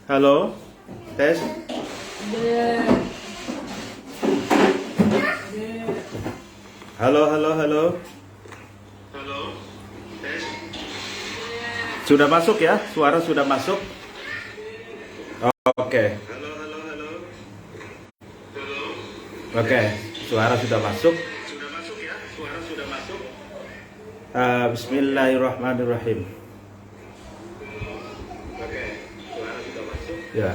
Halo, tes. Halo, halo, halo. Halo, tes. Sudah masuk ya? Suara sudah masuk? Oke. Halo, halo, halo. Halo. Oke, suara sudah masuk. Sudah masuk ya? Suara sudah masuk. Bismillahirrahmanirrahim. Oke, suara sudah masuk. Ya.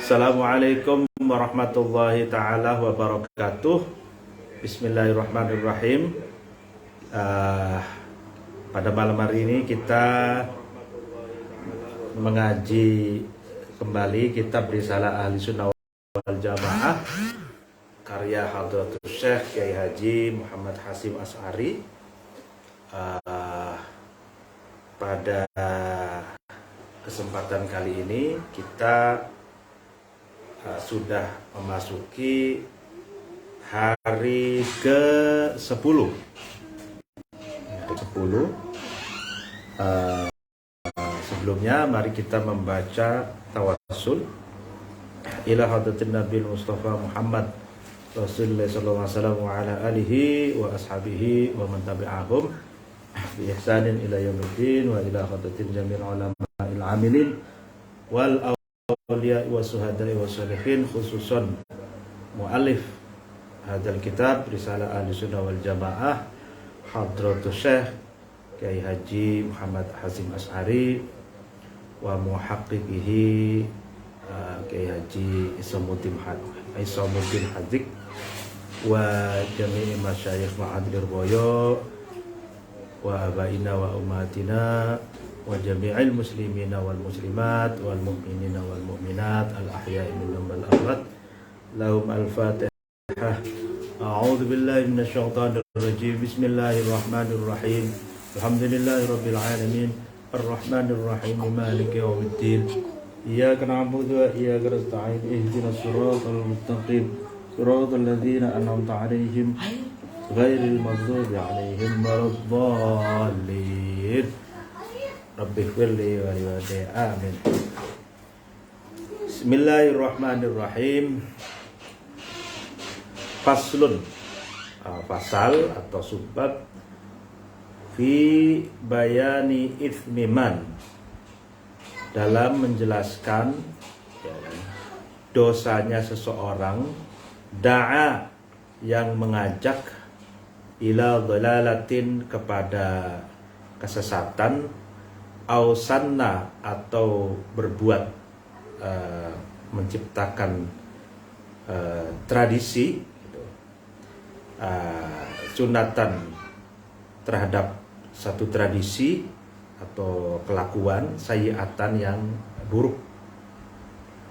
Assalamualaikum warahmatullahi ta'ala wabarakatuh. Bismillahirrahmanirrahim. Pada malam hari ini kita mengaji kembali kitab Risalah Ahli Sunnah wal Jamaah karya Hadratus Syekh Kiai Haji Muhammad Hasyim Asy'ari. Pada kesempatan kali ini kita sudah memasuki hari ke-10. Hari ke-10. Sebelumnya mari kita membaca tawassul ila hadratin Nabi Mustafa Muhammad Rasulullah sallallahu alaihi wasallam wa ala alihi wa ashabihi wa man tabi'ahum bi ihsanin ila yaumiddin wa ila hadratin jami'il ulama'il amilin wal awliya wa suhada'i wa sholihin, khususan muallif hadzal kitab Risalah Ahli Sunnah wal Jamaah Hadratus Syekh Kiai Haji Muhammad Hasyim Asy'ari wa muhaqqiqihi Kiai Haji Isamuddin Hadik wa jami'i masyayikh ma'adir boyo wa abaina wa umatina wa jami'il muslimina wal muslimat wal mu'minina wal mu'minat al ahya'i minhum wal amwat. Lahum al-Fatihah. A'udzu billahi minasy syaithanir rajim. Bismillahirrahmanirrahim. Alhamdulillahi rabbil alamin. Arrahmanir rahim. Maliki yaumiddin. Iyyaka na'budu wa iyyaka nasta'in. Ihdinas siratal mustaqim. Siratal ladzina an'amta 'alaihim ghairil maghdubi 'alaihim waladdallin. Rabbi firli wa liwalidayya. Amin. Bismillahirrahmanirrahim. Faslun, pasal atau subbab fi bayani itsmiman, dalam menjelaskan dosanya seseorang, da'a yang mengajak, ila dhalalatin kepada kesesatan, ausanna atau berbuat menciptakan tradisi, sunatan terhadap satu tradisi atau kelakuan, sayyi'atan yang buruk.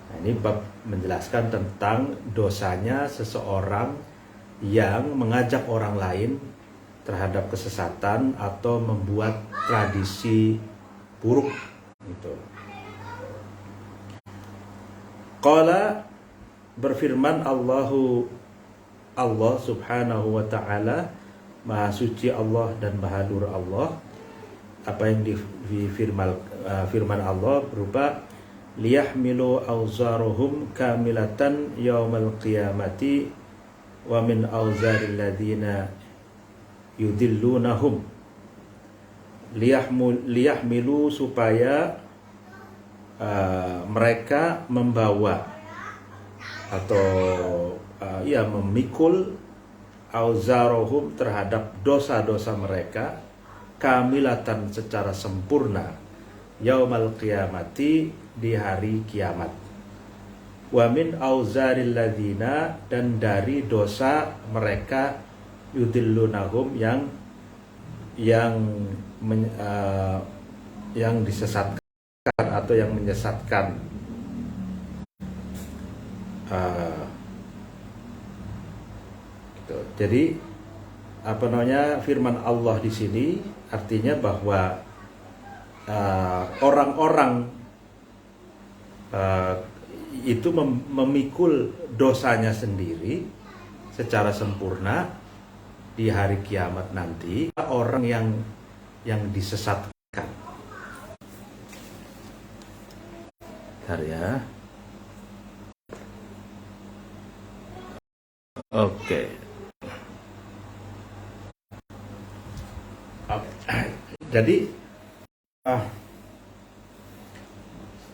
Nah, ini bab menjelaskan tentang dosanya seseorang yang mengajak orang lain terhadap kesesatan atau membuat tradisi buruk gitu. Qala, berfirman Allah subhanahu wa ta'ala, maha suci Allah dan maha nur Allah. Apa yang firman Allah berupa liyahmilu awzaruhum kamilatan yaumal qiyamati wa min awzaril ladzina yudillunahum. Liyahmilu, supaya mereka membawa atau memikul auzarohum terhadap dosa-dosa mereka, kamilatan secara sempurna, yaumal qiyamati di hari kiamat, wa min auzaril ladzina, dan dari dosa mereka, yudillunahum yang disesatkan atau yang menyesatkan. Jadi firman Allah di sini artinya bahwa orang-orang itu memikul dosanya sendiri secara sempurna di hari kiamat nanti. Orang yang disesatkan Bentar ya. Oke. Jadi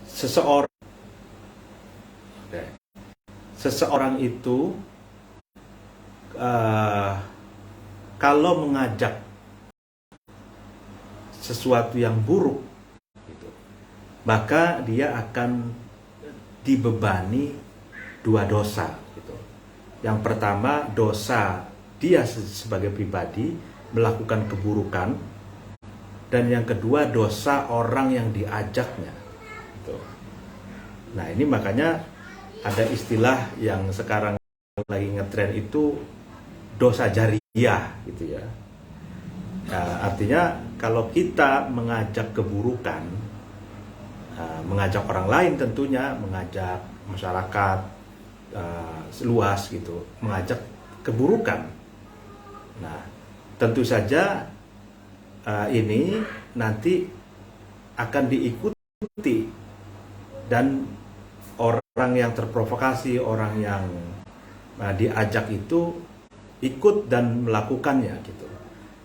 seseorang itu kalau mengajak sesuatu yang buruk, gitu, maka dia akan dibebani dua dosa. Gitu. Yang pertama, dosa dia sebagai pribadi melakukan keburukan, dan yang kedua dosa orang yang diajaknya. Gitu. Nah ini makanya ada istilah yang sekarang lagi ngetren itu dosa jariah, gitu ya. Nah, artinya kalau kita mengajak keburukan, mengajak orang lain tentunya, mengajak masyarakat seluas gitu, mengajak keburukan. Nah, tentu saja ini nanti akan diikuti, dan orang yang terprovokasi, orang yang diajak itu ikut dan melakukannya gitu.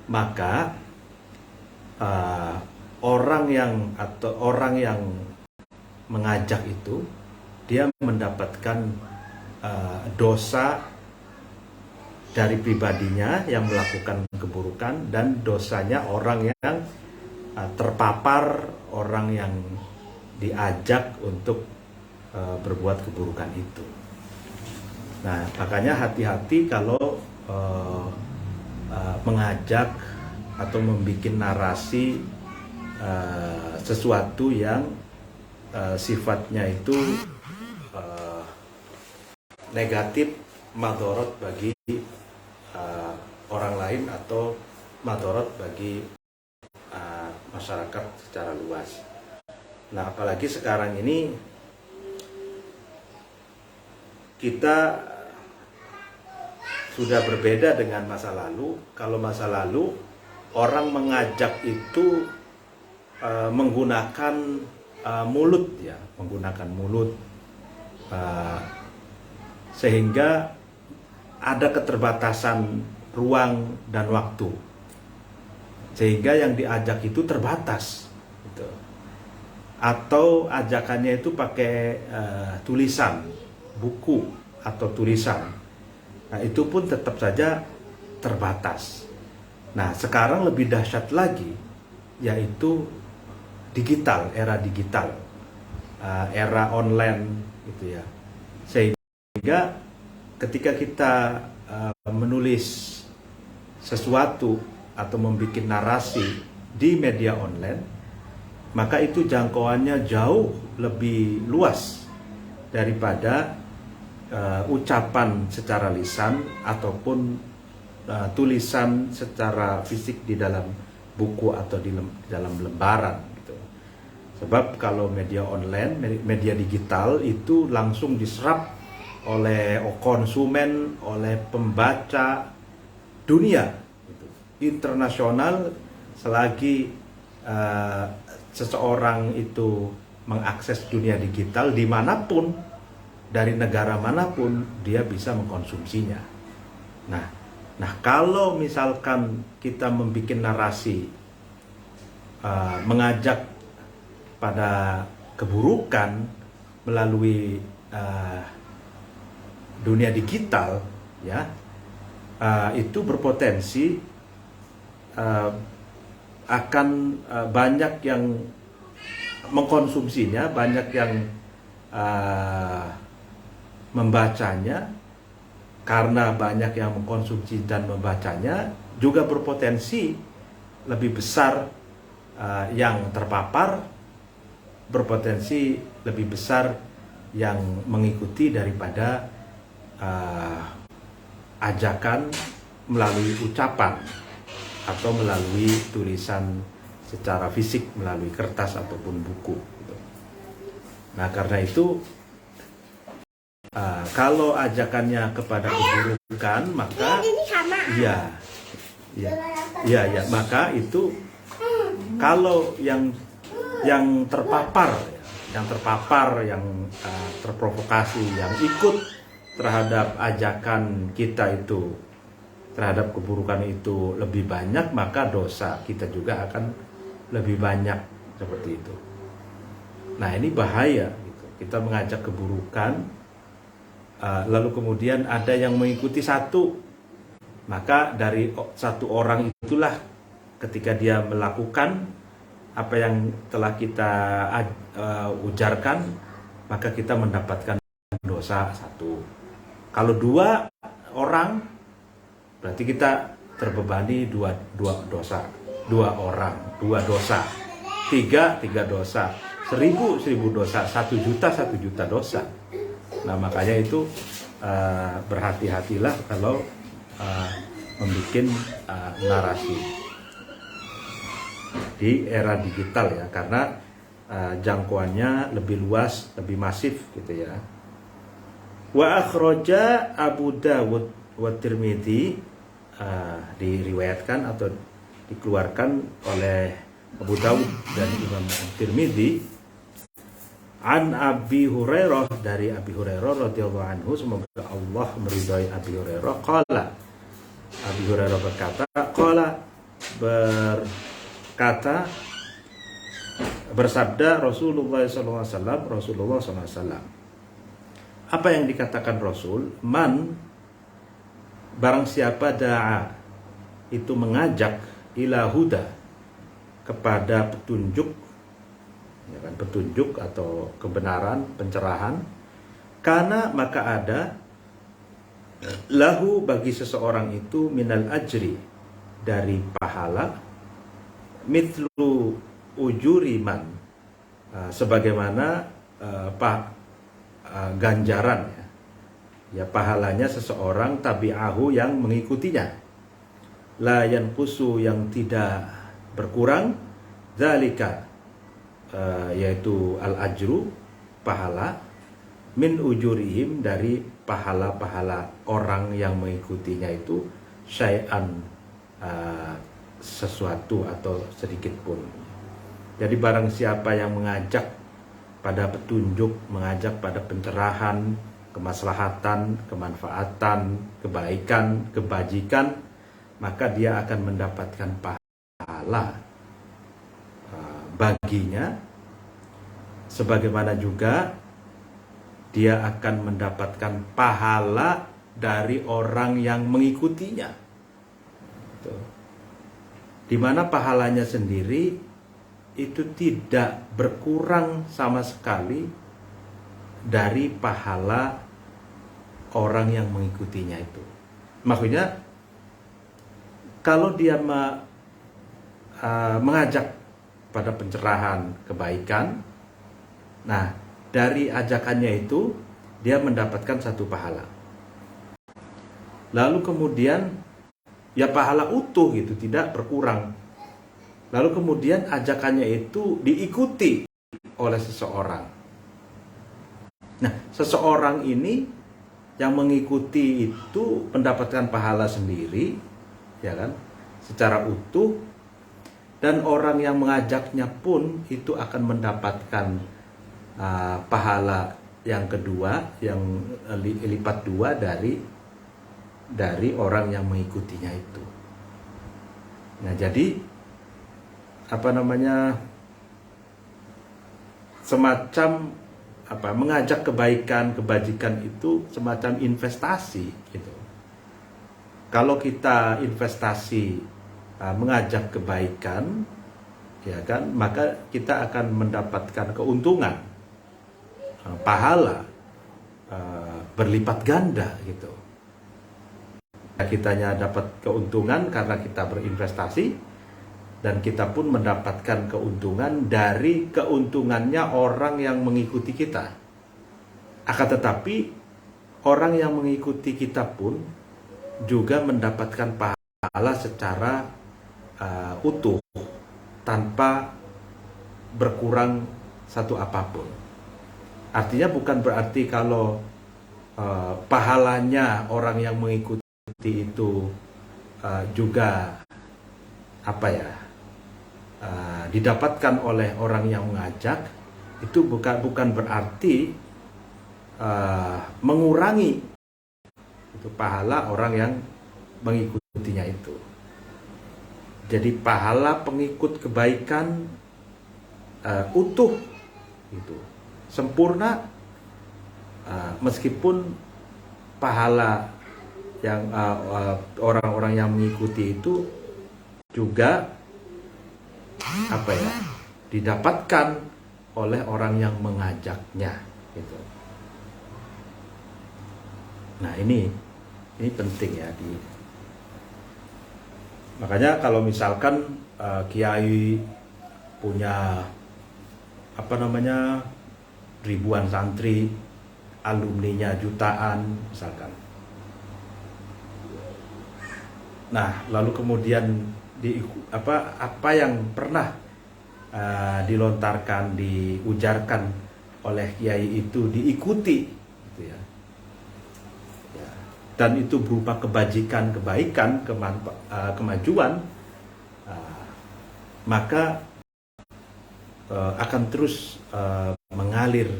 Maka orang yang mengajak itu dia mendapatkan dosa dari pribadinya yang melakukan keburukan, dan dosanya orang yang terpapar, orang yang diajak untuk berbuat keburukan itu. Nah, makanya hati-hati kalau mengajak atau membuat narasi sesuatu yang sifatnya itu negatif, madorot bagi orang lain atau madorot bagi masyarakat secara luas. Nah, apalagi sekarang ini kita sudah berbeda dengan masa lalu. Kalau masa lalu orang mengajak itu menggunakan mulut, ya, menggunakan mulut, sehingga ada keterbatasan ruang dan waktu, sehingga yang diajak itu terbatas, gitu. Atau ajakannya itu pakai tulisan, buku atau tulisan. Nah, itu pun tetap saja terbatas. Nah, sekarang lebih dahsyat lagi, yaitu digital, era digital, era online, gitu ya. Sehingga ketika kita menulis sesuatu atau membuat narasi di media online, maka itu jangkauannya jauh lebih luas daripada ucapan secara lisan ataupun tulisan secara fisik di dalam buku atau di dalam lembaran, gitu. Sebab kalau media online, media digital itu langsung diserap oleh konsumen, oleh pembaca dunia, gitu, internasional. Selagi seseorang itu mengakses dunia digital dimanapun, dari negara manapun, dia bisa mengkonsumsinya. Nah, kalau misalkan kita membuat narasi mengajak pada keburukan melalui dunia digital, ya, itu berpotensi akan banyak yang mengkonsumsinya, banyak yang membacanya. Karena banyak yang mengkonsumsi dan membacanya, juga berpotensi lebih besar yang terpapar, berpotensi lebih besar yang mengikuti daripada ajakan melalui ucapan atau melalui tulisan secara fisik, melalui kertas ataupun buku, gitu. Nah, karena itu kalau ajakannya kepada keburukan, maka maka itu kalau yang terpapar, yang terpapar, yang terprovokasi, yang ikut terhadap ajakan kita itu, terhadap keburukan itu lebih banyak, maka dosa kita juga akan lebih banyak, seperti itu. Nah, ini bahaya gitu. Kita mengajak keburukan, lalu kemudian ada yang mengikuti satu, maka dari satu orang itulah ketika dia melakukan apa yang telah kita ujarkan, maka kita mendapatkan dosa satu. Kalau dua orang, berarti kita terbebani dua dosa. Dua orang, dua dosa. Tiga dosa. 1000 dosa. 1 juta dosa. Nah, makanya itu berhati-hatilah kalau membuat narasi di era digital ya, karena jangkauannya lebih luas, lebih masif gitu ya. Wa akhraja Abu Dawud wa Tirmidzi, diriwayatkan atau dikeluarkan oleh Abu Dawud dan Imam Tirmidzi an Abi Hurairah, dari Abi Hurairah radhiyallahu anhu, semoga Allah meridhai Abi Hurairah, qala, Abi Hurairah berkata, bersabda Rasulullah SAW, Rasulullah SAW. Apa yang dikatakan Rasul? Man, barang siapa da'a, itu mengajak, ila huda, kepada petunjuk, ya kan, petunjuk atau kebenaran, pencerahan, karena maka ada lahu, bagi seseorang itu, minal ajri, dari pahala, mithlu ujuri man, sebagaimana ganjaran ya pahalanya seseorang, tabi'ahu, yang mengikutinya, la yanqusu, yang tidak berkurang, zalika, yaitu al-ajru, pahala, min ujurihim, dari pahala-pahala orang yang mengikutinya itu, syai'an, sesuatu atau sedikit pun. Jadi barang siapa yang mengajak pada petunjuk, mengajak pada pencerahan, kemaslahatan, kemanfaatan, kebaikan, kebajikan, maka dia akan mendapatkan pahala baginya, sebagaimana juga dia akan mendapatkan pahala dari orang yang mengikutinya. Di mana pahalanya sendiri itu tidak berkurang sama sekali dari pahala orang yang mengikutinya itu. Maksudnya, kalau dia mengajak pada pencerahan, kebaikan, nah dari ajakannya itu dia mendapatkan satu pahala. Lalu kemudian ya pahala utuh gitu, tidak berkurang. Lalu kemudian ajakannya itu diikuti oleh seseorang. Nah, seseorang ini yang mengikuti itu mendapatkan pahala sendiri, ya kan, secara utuh, dan orang yang mengajaknya pun itu akan mendapatkan pahala yang kedua, yang lipat dua dari orang yang mengikutinya itu. Nah, jadi semacam mengajak kebaikan, kebajikan itu semacam investasi gitu. Kalau kita investasi mengajak kebaikan, ya kan, maka kita akan mendapatkan keuntungan, pahala berlipat ganda gitu. Kitanya dapat keuntungan karena kita berinvestasi, dan kita pun mendapatkan keuntungan dari keuntungannya orang yang mengikuti kita. Akan tetapi orang yang mengikuti kita pun juga mendapatkan pahala secara utuh, tanpa berkurang satu apapun. Artinya bukan berarti kalau pahalanya orang yang mengikuti itu juga didapatkan oleh orang yang mengajak, itu bukan berarti mengurangi itu pahala orang yang mengikutinya itu. Jadi pahala pengikut kebaikan utuh itu sempurna, meskipun pahala yang orang-orang yang mengikuti itu juga didapatkan oleh orang yang mengajaknya gitu. Nah ini penting ya makanya kalau misalkan kiai punya ribuan santri, alumninya jutaan misalkan. Nah, lalu kemudian apa yang pernah dilontarkan, diujarkan oleh kiai itu diikuti, gitu ya. Dan itu berupa kebajikan, kebaikan, kemajuan, maka akan terus mengalir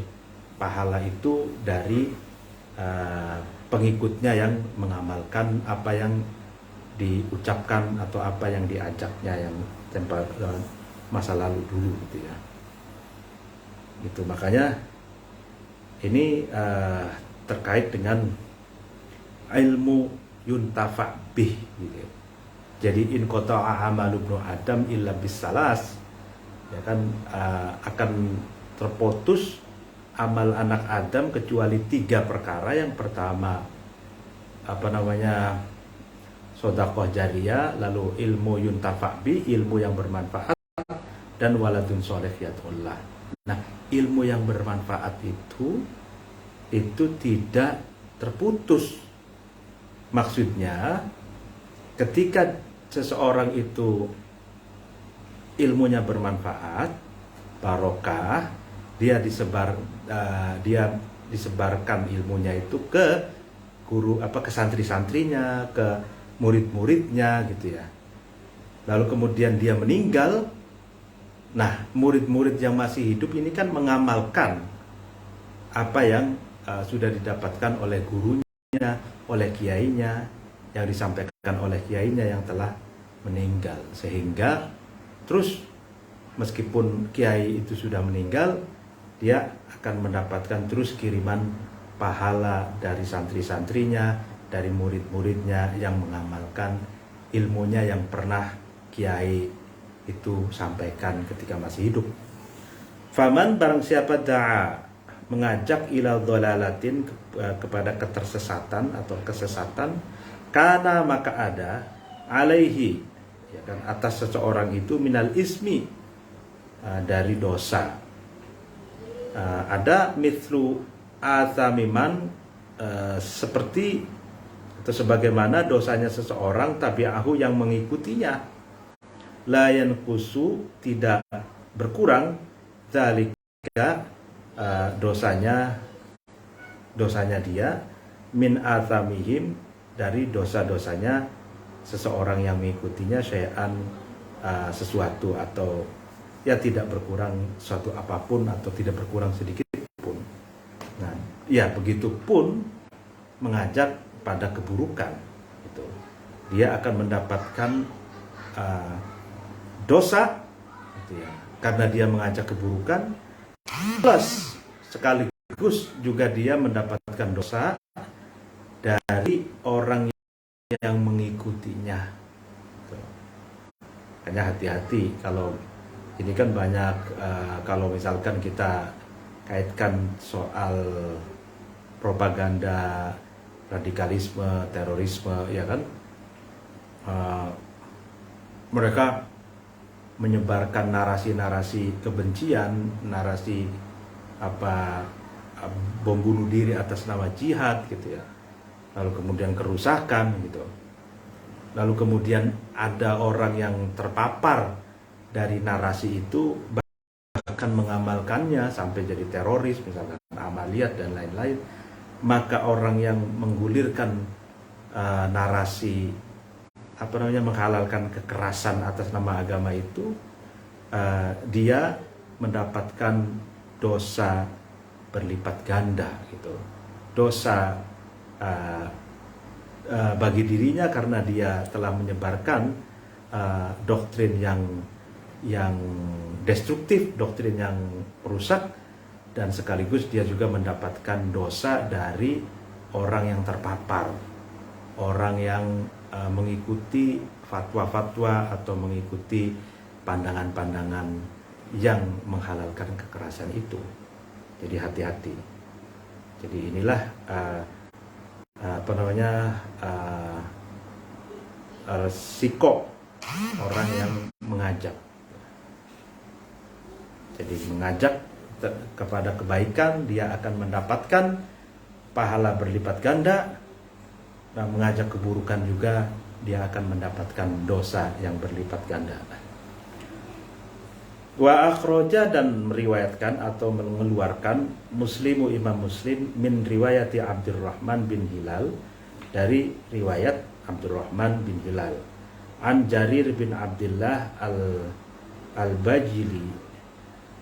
pahala itu dari pengikutnya yang mengamalkan apa yang diucapkan atau apa yang diajaknya yang tempat masa lalu dulu gitu ya. Gitu, makanya ini terkait dengan ilmu yuntafa bih gitu ya. Jadi in qata'a amalu ibnu adam illa bisalas, ya kan, akan terputus amal anak Adam kecuali 3 perkara. Yang pertama sedekah jariyah, lalu ilmu yuntafa bih, ilmu yang bermanfaat, dan waladun sholeh yad'ullah. Nah, ilmu yang bermanfaat itu tidak terputus. Maksudnya ketika seseorang itu ilmunya bermanfaat, barokah, dia disebarkan ilmunya itu ke guru, ke santri-santrinya, ke murid-muridnya gitu ya. Lalu kemudian dia meninggal. Nah, murid-murid yang masih hidup ini kan mengamalkan apa yang sudah didapatkan oleh gurunya, oleh kiainya, yang disampaikan oleh kiainya yang telah meninggal. Sehingga terus meskipun kiai itu sudah meninggal, dia akan mendapatkan terus kiriman pahala dari santri-santrinya, dari murid-muridnya yang mengamalkan ilmunya yang pernah kiai itu sampaikan ketika masih hidup. Faman, barang siapa da'a, mengajak ila dhalalatin, kepada ketersesatan atau kesesatan, kana, maka ada, alaihi, ya kan, atas seseorang itu, minal ismi, dari dosa, ada mithlu athamiman, seperti atau sebagaimana dosanya seseorang tabi'ahu yang mengikutinya, la yanqusu, tidak berkurang, zalika, dosanya dia, min athamihim, dari dosa-dosanya seseorang yang mengikutinya, syai'an, sesuatu, atau ya tidak berkurang suatu apapun, atau tidak berkurang sedikit pun. Nah, ya begitupun mengajak pada keburukan itu, dia akan mendapatkan dosa gitu ya, karena dia mengajak keburukan, plus sekaligus juga dia mendapatkan dosa dari orang yang mengikutinya. Hanya hati-hati, kalau ini kan banyak, kalau misalkan kita kaitkan soal propaganda, radikalisme, terorisme, ya kan, mereka menyebarkan narasi-narasi kebencian, narasi bom bunuh diri atas nama jihad gitu ya, lalu kemudian kerusakan gitu, lalu kemudian ada orang yang terpapar dari narasi itu, bahkan mengamalkannya sampai jadi teroris, misalkan amaliyat dan lain-lain. Maka orang yang menggulirkan narasi menghalalkan kekerasan atas nama agama itu, dia mendapatkan dosa berlipat ganda gitu. Dosa bagi dirinya karena dia telah menyebarkan doktrin yang destruktif, doktrin yang merusak, dan sekaligus dia juga mendapatkan dosa dari orang yang terpapar, orang yang mengikuti fatwa-fatwa atau mengikuti pandangan-pandangan yang menghalalkan kekerasan itu. Jadi hati-hati. Jadi inilah resiko orang yang mengajak. Jadi mengajak kepada kebaikan, dia akan mendapatkan pahala berlipat ganda, dan mengajak keburukan juga dia akan mendapatkan dosa yang berlipat ganda. Wa akhroja, dan meriwayatkan atau mengeluarkan Muslimu Imam Muslim min riwayati Abdurrahman bin Hilal, dari riwayat Abdurrahman bin Hilal, an Jarir bin Abdullah al-Bajili,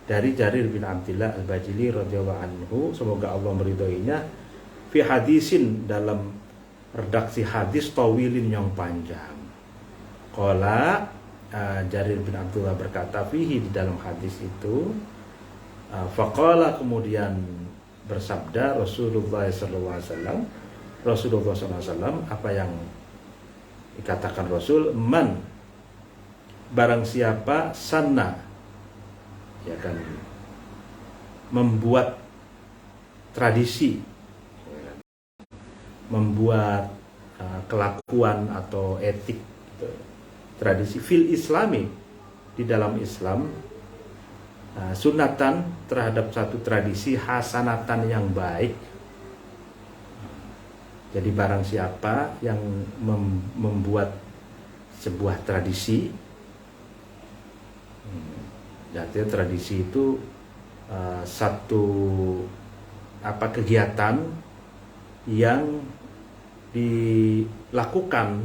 dari Jarir bin Abdullah al-Bajili radhiyallahu anhu, semoga Allah meridhoinya, fi hadisin, dalam redaksi hadis tawilin yang panjang. Qala, Jarir bin Abdullah berkata, fihi, di dalam hadis itu, faqala, kemudian bersabda Rasulullah SAW, Rasulullah SAW, apa yang dikatakan Rasul, man, barang siapa, sanna, ya kan, membuat tradisi, membuat kelakuan atau etik, tradisi fil islami, di dalam Islam, sunatan, terhadap satu tradisi, hasanatan, yang baik. Jadi barang siapa yang membuat sebuah tradisi, artinya tradisi itu satu kegiatan yang dilakukan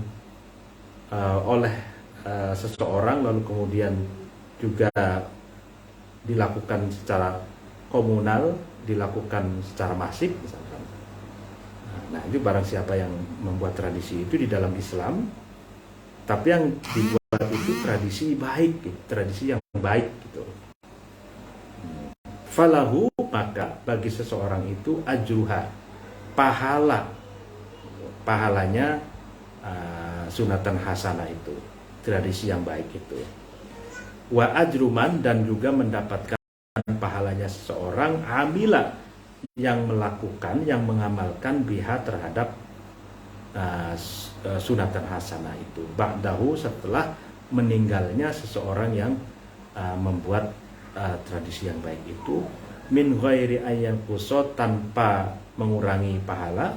oleh seseorang, lalu kemudian juga dilakukan secara komunal, dilakukan secara masif misalkan. Nah, itu barang siapa yang membuat tradisi itu di dalam Islam, tapi yang dibuat itu tradisi baik, tradisi yang baik gitu. Falahu, maka bagi seseorang itu ajruha, pahalanya sunatan hasanah itu, tradisi yang baik itu. Wa ajruman, dan juga mendapatkan pahalanya seseorang amila, yang melakukan, yang mengamalkan biha, terhadap sunatan hasanah itu, ba'dahu, setelah meninggalnya seseorang yang membuat tradisi yang baik itu, min ghairi ayyan qusat, tanpa mengurangi pahala,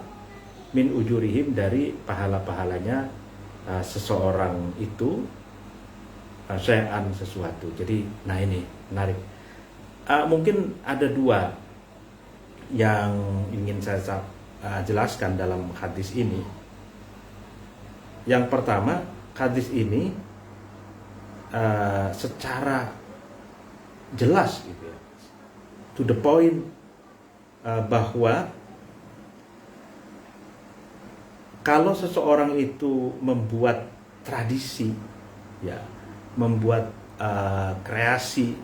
min ujurihim, dari pahala-pahalanya seseorang itu, syai'an, sesuatu. Jadi, nah ini menarik. Mungkin ada dua yang ingin saya jelaskan dalam hadis ini. Yang pertama, hadis ini secara jelas gitu ya, to the point, bahwa kalau seseorang itu membuat tradisi, ya, membuat kreasi,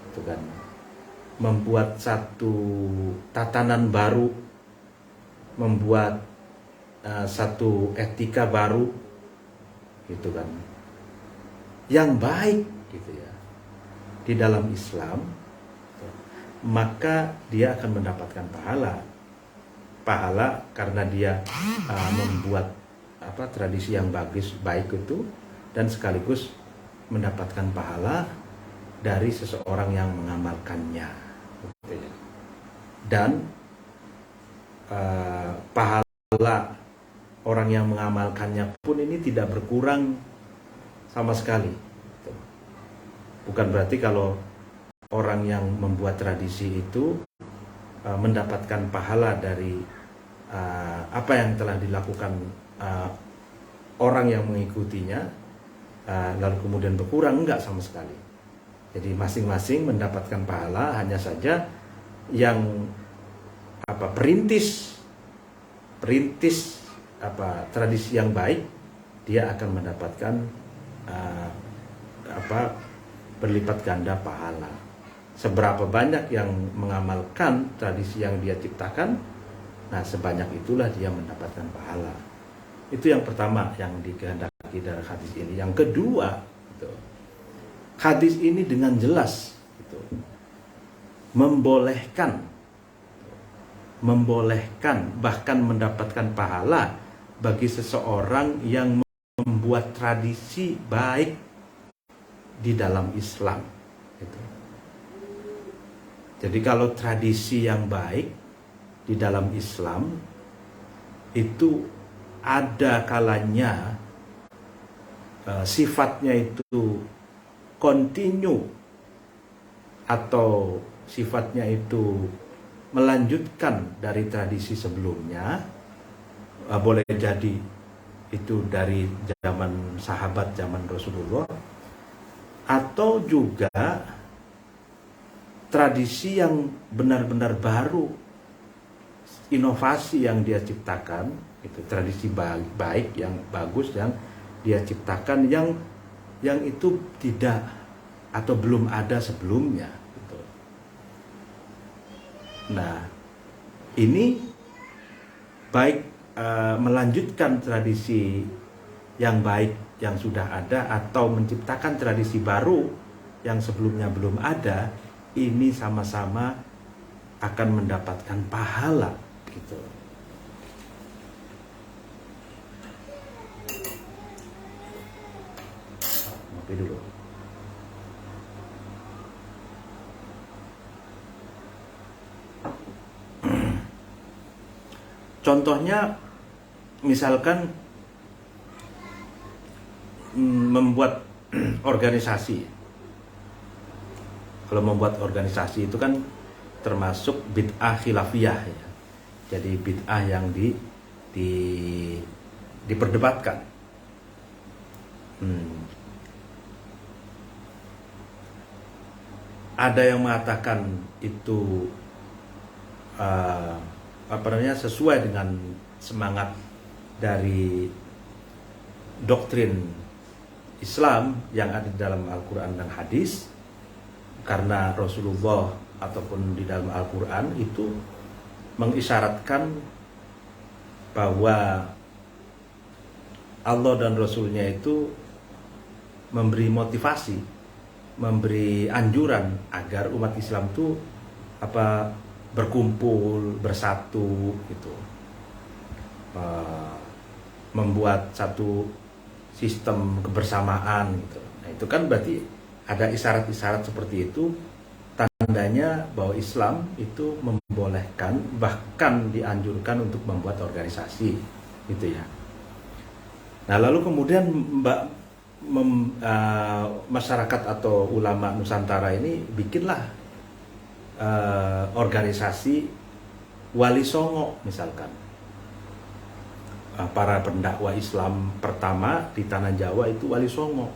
gitu kan, membuat satu tatanan baru, membuat satu etika baru, gitu kan, yang baik, gitu ya, di dalam Islam, maka dia akan mendapatkan pahala karena dia membuat tradisi yang baik itu, dan sekaligus mendapatkan pahala dari seseorang yang mengamalkannya, gitu ya. Dan pahala orang yang mengamalkannya pun ini tidak berkurang sama sekali. Bukan berarti kalau orang yang membuat tradisi itu mendapatkan pahala dari apa yang telah dilakukan orang yang mengikutinya, lalu kemudian berkurang, enggak sama sekali. Jadi masing-masing mendapatkan pahala, hanya saja yang perintis tradisi yang baik, dia akan mendapatkan berlipat ganda pahala. Seberapa banyak yang mengamalkan tradisi yang dia ciptakan, nah sebanyak itulah dia mendapatkan pahala. Itu yang pertama yang dikehendaki dari hadis ini. Yang kedua, gitu, hadis ini dengan jelas gitu, membolehkan bahkan mendapatkan pahala bagi seseorang yang membuat tradisi baik di dalam Islam gitu. Jadi kalau tradisi yang baik di dalam Islam itu ada kalanya sifatnya itu kontinu atau sifatnya itu melanjutkan dari tradisi sebelumnya, boleh jadi itu dari zaman sahabat, zaman Rasulullah, atau juga tradisi yang benar-benar baru, inovasi yang dia ciptakan, itu tradisi baik yang bagus yang dia ciptakan, yang itu tidak atau belum ada sebelumnya. Nah, ini baik melanjutkan tradisi yang baik yang sudah ada atau menciptakan tradisi baru yang sebelumnya belum ada, ini sama-sama akan mendapatkan pahala gitu. Ngopi dulu. Contohnya, misalkan membuat organisasi. Kalau membuat organisasi itu kan termasuk bid'ah khilafiyah ya. Jadi bid'ah yang diperdebatkan. Ada yang mengatakan itu sesuai dengan semangat dari doktrin Islam yang ada di dalam Al-Quran dan hadis, karena Rasulullah ataupun di dalam Al-Quran itu mengisyaratkan bahwa Allah dan Rasulnya itu memberi motivasi, memberi anjuran agar umat Islam itu berkumpul, bersatu gitu, membuat satu sistem kebersamaan gitu. Nah, itu kan berarti ada isyarat-isyarat seperti itu, tandanya bahwa Islam itu membolehkan, bahkan dianjurkan untuk membuat organisasi gitu ya. Nah, lalu kemudian masyarakat atau ulama Nusantara ini bikinlah organisasi Wali Songo misalkan. Para pendakwah Islam pertama di tanah Jawa itu Wali Songo,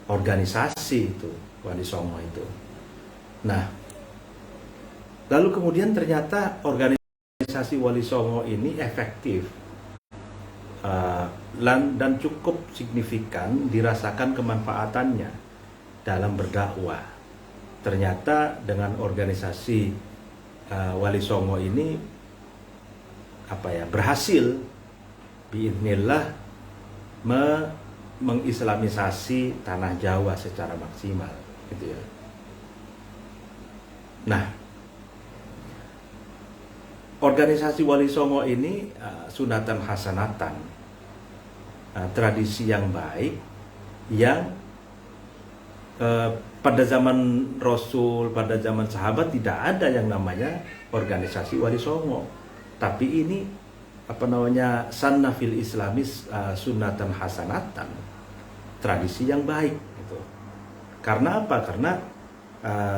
organisasi itu Wali Songo itu. Nah, lalu kemudian ternyata organisasi Wali Songo ini efektif dan cukup signifikan dirasakan kemanfaatannya dalam berdakwah. Ternyata dengan organisasi Wali Songo ini berhasil biidznillah mengislamisasi tanah Jawa secara maksimal gitu ya. Nah, organisasi Wali Songo ini sunatan hasanatan, tradisi yang baik yang pada zaman Rasul, pada zaman sahabat tidak ada yang namanya organisasi Wali Songo. Tapi ini sanna fil islamis sunatan hasanatan, tradisi yang baik gitu. Karena apa? Karena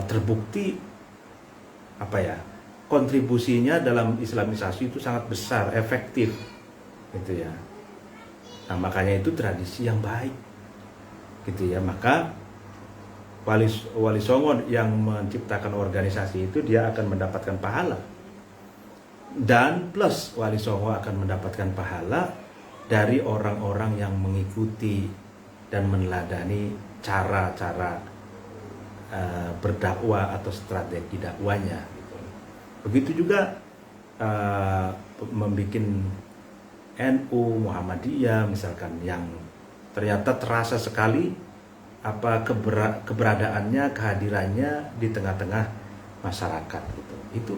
terbukti kontribusinya dalam islamisasi itu sangat besar, efektif gitu ya. Nah, makanya itu tradisi yang baik gitu ya. Maka wali songo yang menciptakan organisasi itu dia akan mendapatkan pahala, dan plus wali songo akan mendapatkan pahala dari orang-orang yang mengikuti dan meneladani cara-cara berdakwah atau strategi dakwanya gitu. Begitu juga membuat NU, Muhammadiyah misalkan, yang ternyata terasa sekali keberadaannya, kehadirannya di tengah-tengah masyarakat gitu. Itu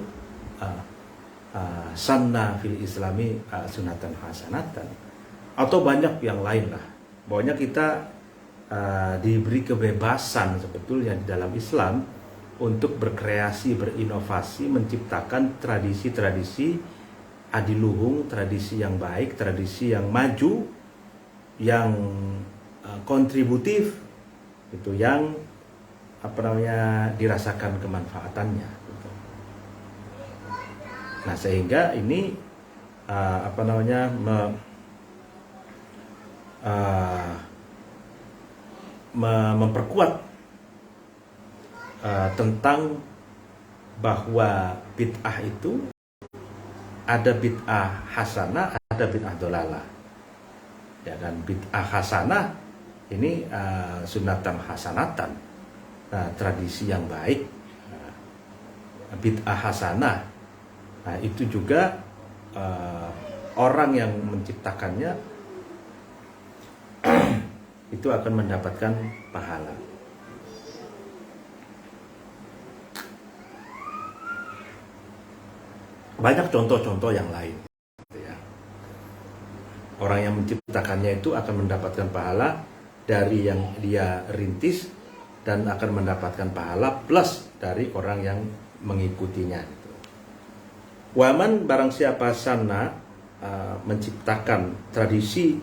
sanna fil islami sunatan hasanatan, atau banyak yang lain lah. Pokoknya kita diberi kebebasan sebetulnya di dalam Islam untuk berkreasi, berinovasi, menciptakan tradisi-tradisi adiluhung, tradisi yang baik, tradisi yang maju, yang kontributif, itu yang dirasakan kemanfaatannya gitu. Nah, sehingga ini memperkuat tentang bahwa bid'ah itu ada bid'ah hasanah, ada bid'ah dolalah. Ya kan, bid'ah hasanah ini sunatan hasanatan, tradisi yang baik. Bid'ah hasanah, itu juga orang yang menciptakannya itu akan mendapatkan pahala. Banyak contoh-contoh yang lain ya. Orang yang menciptakannya itu akan mendapatkan pahala dari yang dia rintis, dan akan mendapatkan pahala plus dari orang yang mengikutinya gitu. Waman, barang siapa sana menciptakan tradisi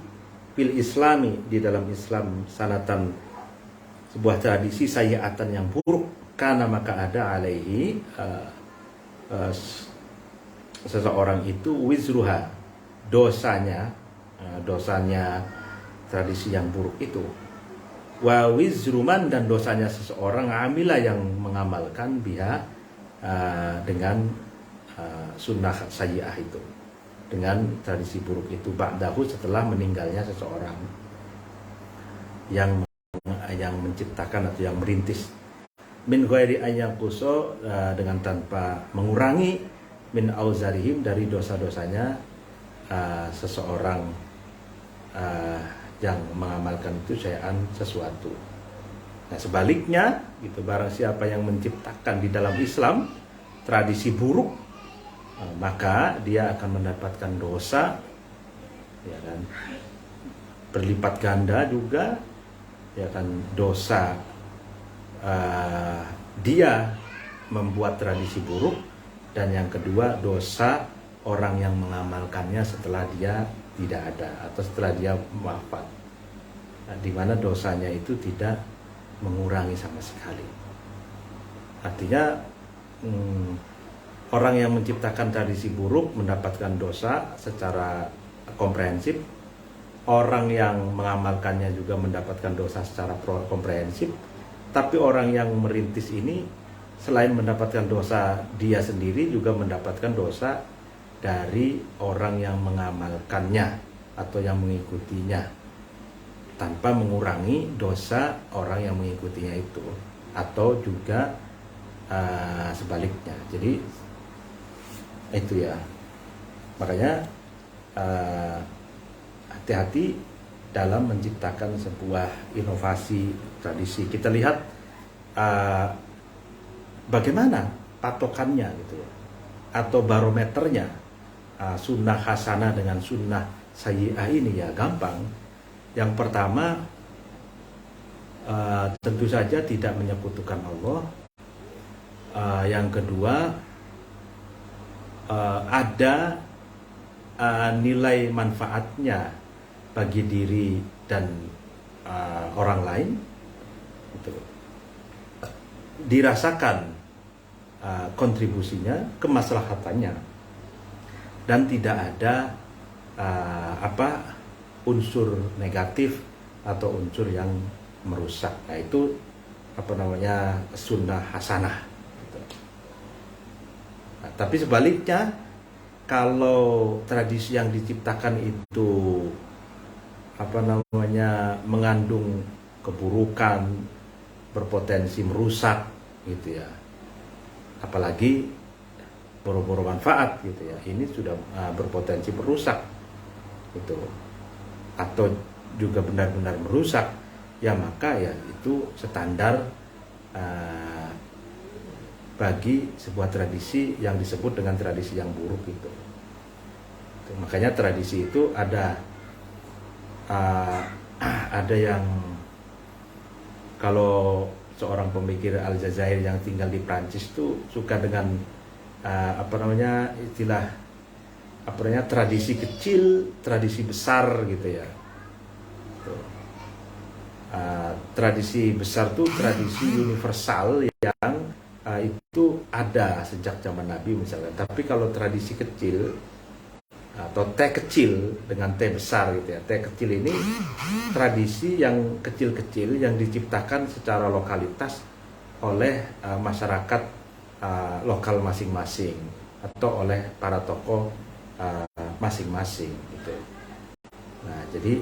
fil islami, di dalam Islam, sanatan, sebuah tradisi sayiatan yang buruk, karena maka ada alaihi seseorang itu wizruha, dosanya tradisi yang buruk itu, wa wizruman, dan dosanya seseorang amila yang mengamalkan biha dengan sunnah sayyi'ah itu, dengan tradisi buruk itu, ba'dahu, setelah meninggalnya seseorang yang menciptakan atau yang merintis, min ghairi an kuso, dengan tanpa mengurangi, min auzarihim, dari dosa-dosanya seseorang yang mengamalkan itu syai'an, sesuatu. Nah, sebaliknya gitu, barang siapa yang menciptakan di dalam Islam tradisi buruk, maka dia akan mendapatkan dosa, ya kan, berlipat ganda juga, ya kan, dosa dia membuat tradisi buruk, dan yang kedua dosa orang yang mengamalkannya setelah dia tidak ada atau setelah dia wafat, di mana dosanya itu tidak mengurangi sama sekali. Artinya orang yang menciptakan tradisi buruk mendapatkan dosa secara komprehensif, orang yang mengamalkannya juga mendapatkan dosa secara komprehensif, tapi orang yang merintis ini selain mendapatkan dosa dia sendiri, juga mendapatkan dosa dari orang yang mengamalkannya atau yang mengikutinya, tanpa mengurangi dosa orang yang mengikutinya itu, atau juga sebaliknya. Jadi itu ya, makanya hati-hati dalam menciptakan sebuah inovasi tradisi. Kita lihat bagaimana patokannya gitu, atau barometernya sunnah hasanah dengan sunnah sayyi'ah ini. Ya gampang. Yang pertama, tentu saja tidak menyekutukan Allah. Yang kedua, ada nilai manfaatnya bagi diri dan orang lain, gitu. Dirasakan kontribusinya, kemaslahatannya, dan tidak ada unsur negatif atau unsur yang merusak. Nah, itu sunnah hasanah. Nah, tapi sebaliknya, kalau tradisi yang diciptakan itu mengandung keburukan, berpotensi merusak gitu ya, apalagi boro-boro manfaat gitu ya, ini sudah berpotensi merusak gitu, atau juga benar-benar merusak, ya maka ya itu standar bagi sebuah tradisi yang disebut dengan tradisi yang buruk itu. Makanya tradisi itu ada yang, kalau seorang pemikir Aljazair yang tinggal di Prancis tuh suka dengan istilah tradisi kecil, tradisi besar gitu ya. Tradisi besar tuh tradisi universal yang itu ada sejak zaman Nabi misalnya. Tapi kalau tradisi kecil atau T kecil dengan T besar gitu ya, T kecil ini tradisi yang kecil-kecil yang diciptakan secara lokalitas oleh masyarakat lokal masing-masing atau oleh para tokoh masing-masing gitu. Nah, jadi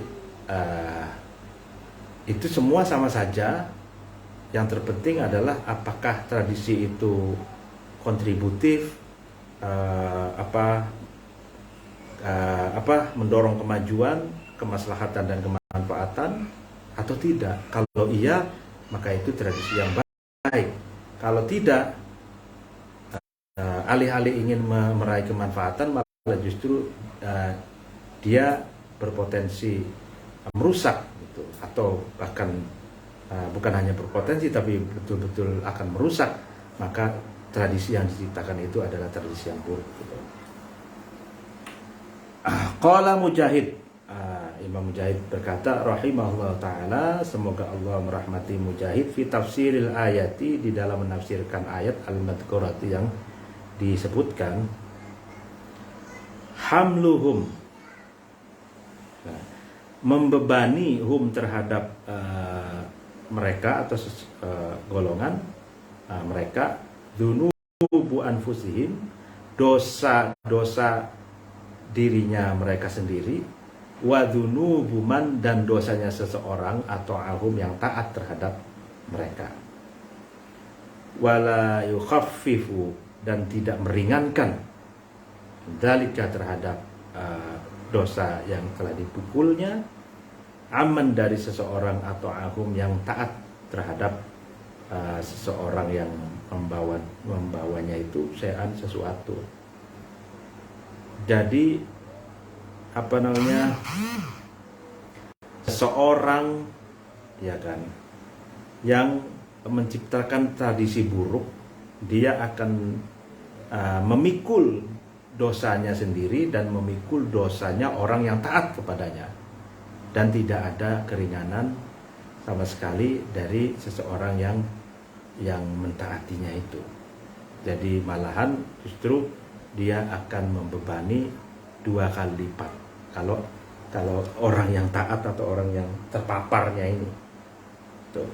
itu semua sama saja. Yang terpenting adalah apakah tradisi itu kontributif, mendorong kemajuan, kemaslahatan dan kemanfaatan atau tidak. Kalau iya, maka itu tradisi yang baik. Kalau tidak, alih-alih ingin meraih kemanfaatan, malah justru dia berpotensi merusak gitu, atau bahkan bukan hanya berpotensi tapi betul-betul akan merusak. Maka tradisi yang diciptakan itu adalah tradisi yang buruk gitu. Qala Mujahid, Imam Mujahid berkata rahimahullah ta'ala, semoga Allah merahmati Mujahid, fi tafsiril ayati, di dalam menafsirkan ayat al-madhkurati yang disebutkan, hamluhum, membebani hum terhadap mereka atau golongan mereka, dzunubu anfusihim, dosa-dosa dirinya mereka sendiri, wa dzunubu man, dan dosanya seseorang atau ahum yang taat terhadap mereka, wala yukhaffifu, dan tidak meringankan, dzalika terhadap dosa yang telah dipukulnya, aman dari seseorang atau ahum yang taat terhadap seseorang yang membawanya itu sesuatu. Jadi seseorang ya kan yang menciptakan tradisi buruk, dia akan memikul dosanya sendiri dan memikul dosanya orang yang taat kepadanya, dan tidak ada keringanan sama sekali dari seseorang yang mentaatinya itu. Jadi malahan justru dia akan membebani 2 kali lipat kalau orang yang taat atau orang yang terpaparnya ini. Tuh.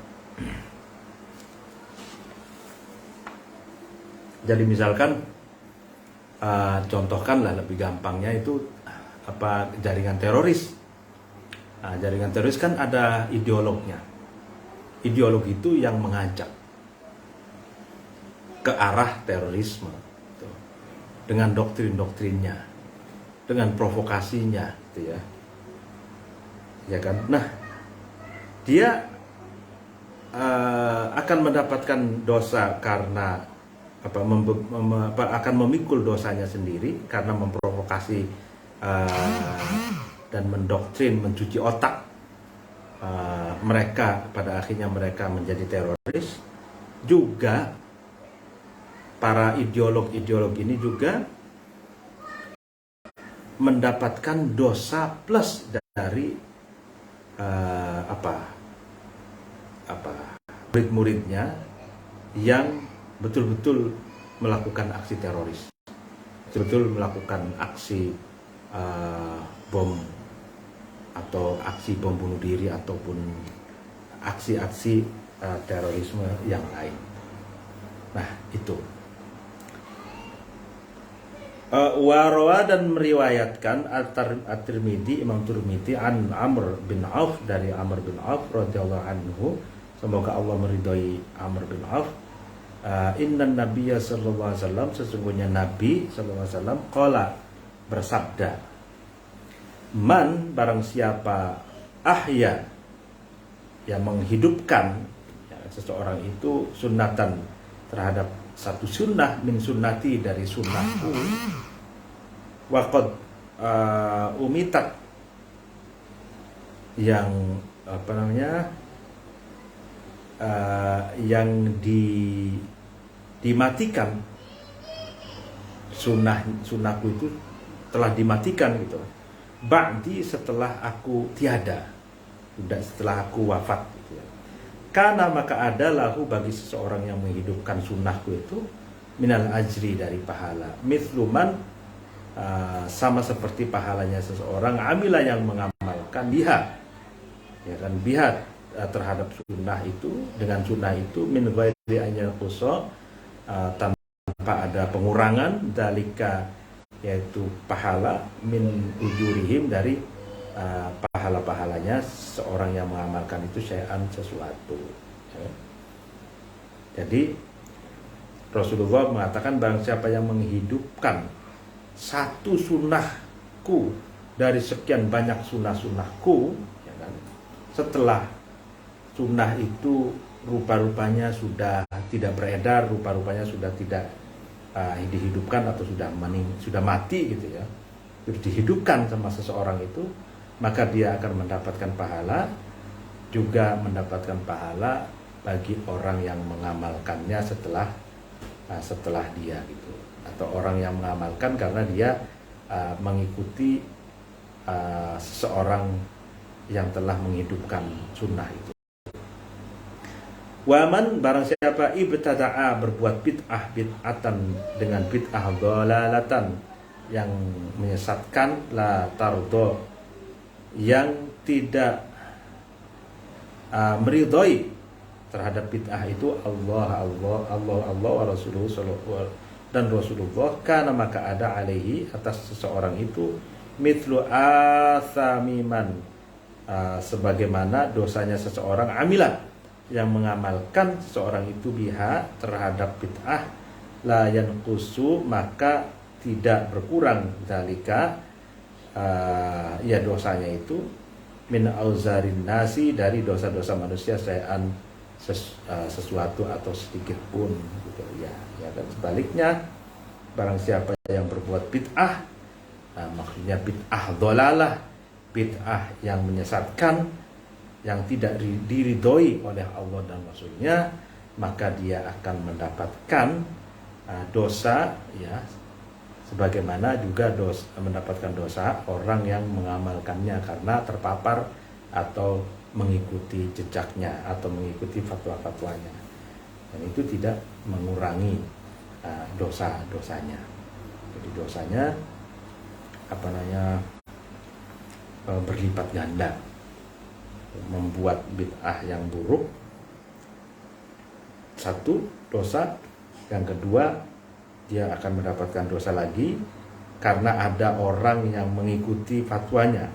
Jadi misalkan contohkanlah lebih gampangnya itu jaringan teroris. Jaringan teroris kan ada ideolognya. Ideologi itu yang mengajak ke arah terorisme gitu, dengan doktrin-doktrinnya, dengan provokasinya gitu ya kan. Nah, dia akan mendapatkan dosa karena akan memikul dosanya sendiri karena memprovokasi dan mendoktrin, mencuci otak mereka, pada akhirnya mereka menjadi teroris. Juga para ideolog ini juga mendapatkan dosa plus dari murid-muridnya yang betul-betul melakukan aksi teroris, betul-betul melakukan aksi bom atau aksi bom bunuh diri ataupun aksi-aksi terorisme yang lain. Nah itu. Warawa dan meriwayatkan At-Tirmidzi, Imam Tirmidzi an Amr bin Auf, dari Amr bin Auf radhiyallahu anhu, semoga Allah meridhai Amr bin Auf. Inna Nabiyya sallallahu alaihi wasallam, sesungguhnya Nabi sallallahu alaihi wasallam qala, bersabda, man, barang siapa ahya, yang menghidupkan ya, seseorang itu sunnatan, terhadap satu sunnah min sunnati, dari sunnahku, waqad umitat, yang apa namanya, yang dimatikan, sunnahku itu telah dimatikan gitu, ba'di, setelah aku tiada, sudah setelah aku wafat gitu ya. Karena maka ada lahu, bagi seseorang yang menghidupkan sunnahku itu, minal ajri, dari pahala, mithluman, sama seperti pahalanya seseorang amila, yang mengamalkan biha, ya kan, biha, terhadap sunnah itu, dengan sunnah itu, min ghairi an yanqusa, tanpa ada pengurangan, dalika, yaitu pahala, min ujurihim, dari pahala-pahalanya seorang yang mengamalkan itu, syai'an, sesuatu ya. Jadi Rasulullah mengatakan, barang siapa yang menghidupkan satu sunnahku dari sekian banyak sunnah-sunnahku ya kan, setelah sunnah itu rupa-rupanya sudah tidak beredar, rupa-rupanya sudah tidak dihidupkan atau sudah mati gitu ya, terus dihidupkan sama seseorang itu, maka dia akan mendapatkan pahala, juga mendapatkan pahala bagi orang yang mengamalkannya setelah dia gitu, atau orang yang mengamalkan karena dia mengikuti seseorang yang telah menghidupkan sunnah itu. Waman, barang siapa ibtada'a, berbuat bid'atan, dengan bid'ah dhalalatan, yang menyesatkan, la tardo, yang tidak meridhoi terhadap bid'ah itu, Allah wa Rasulullah, dan Rasulullah, karena maka ada alaihi, atas seseorang itu, mithlu athamiman, sebagaimana dosanya seseorang amila, yang mengamalkan seseorang itu biha, terhadap bid'ah, la yanqusu, maka tidak berkurang, dalika, ya dosanya itu, min auzarin nasi, dari dosa-dosa manusia, syai'an, sesuatu atau sedikit pun gitu ya. Ya, dan sebaliknya, barang siapa yang berbuat bid'ah, maksudnya bid'ah dhalalah, bid'ah yang menyesatkan, yang tidak diridhoi oleh Allah dan Rasulnya, maka dia akan mendapatkan dosa ya, sebagaimana juga mendapatkan dosa orang yang mengamalkannya karena terpapar atau mengikuti jejaknya atau mengikuti fatwa-fatwanya, dan itu tidak mengurangi dosa-dosanya. Jadi dosanya berlipat ganda. Membuat bid'ah yang buruk, satu dosa, yang kedua dia akan mendapatkan dosa lagi karena ada orang yang mengikuti fatwanya,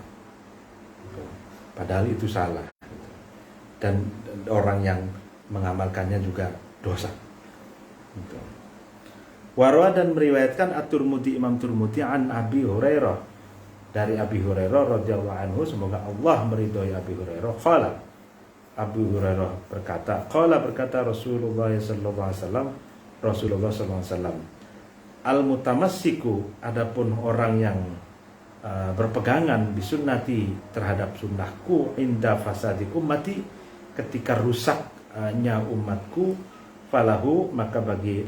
padahal itu salah, dan orang yang mengamalkannya juga dosa. Warwa, dan meriwayatkan At-Tirmidzi, Imam Tirmidzi, an Abi Hurairah, dari Abi Hurairah radhiyallahu anhu, semoga Allah meridhai Abi Hurairah, qala, Abu Hurairah berkata, qala, berkata Rasulullah sallallahu alaihi wasallam, Rasulullah sallallahu alaihi wasallam, al-mutamassiku, adapun orang yang berpegangan bisunnati, terhadap sunnahku, inda fasadi ummati, ketika rusaknya umatku, falahu, maka bagi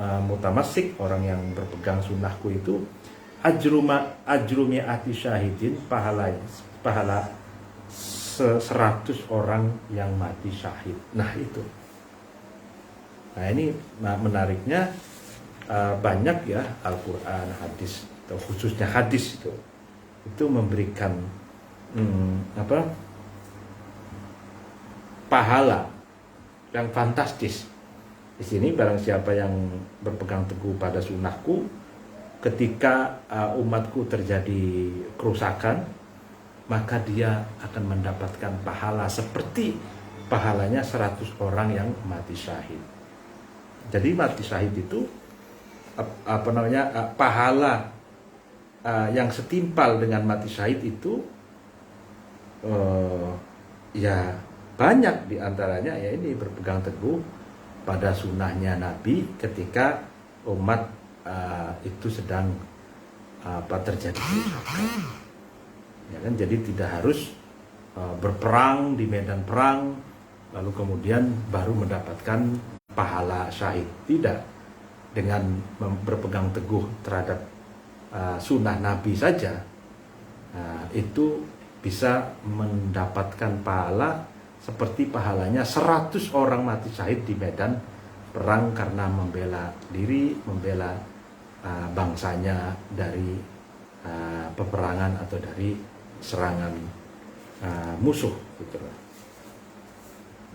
mutamassik, orang yang berpegang sunnahku itu, ajrumi ati syahidin, pahala 100 orang yang mati syahid. Nah itu. Nah ini menariknya, banyak ya Al-Quran, hadis, atau khususnya hadis itu memberikan pahala yang fantastis. Di sini barang siapa yang berpegang teguh pada sunnahku ketika umatku terjadi kerusakan, maka dia akan mendapatkan pahala seperti pahalanya 100 orang yang mati syahid. Jadi mati syahid itu pahala yang setimpal dengan mati syahid itu ya banyak, diantaranya ya ini berpegang teguh pada sunnahnya Nabi ketika umat itu sedang terjadi kerusakan. Ya kan, jadi tidak harus berperang di medan perang lalu kemudian baru mendapatkan pahala syahid. Tidak, dengan berpegang teguh terhadap sunnah Nabi saja itu bisa mendapatkan pahala seperti pahalanya 100 orang mati syahid di medan perang karena membela diri, membela bangsanya dari peperangan atau dari serangan musuh gitu.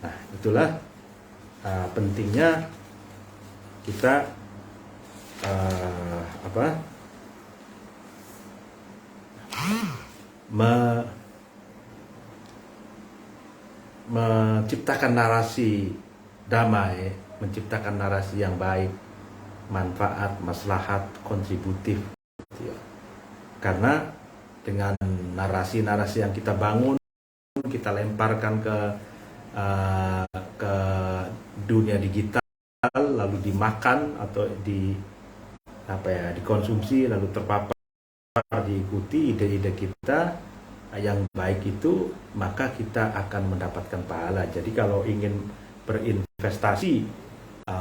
Nah, itulah pentingnya kita menciptakan narasi damai, menciptakan narasi yang baik, manfaat, maslahat, kontributif gitu ya. Karena dengan narasi-narasi yang kita bangun, kita lemparkan ke dunia digital, lalu dimakan atau dikonsumsi, lalu terpapar, diikuti ide-ide kita yang baik itu, maka kita akan mendapatkan pahala. Jadi kalau ingin berinvestasi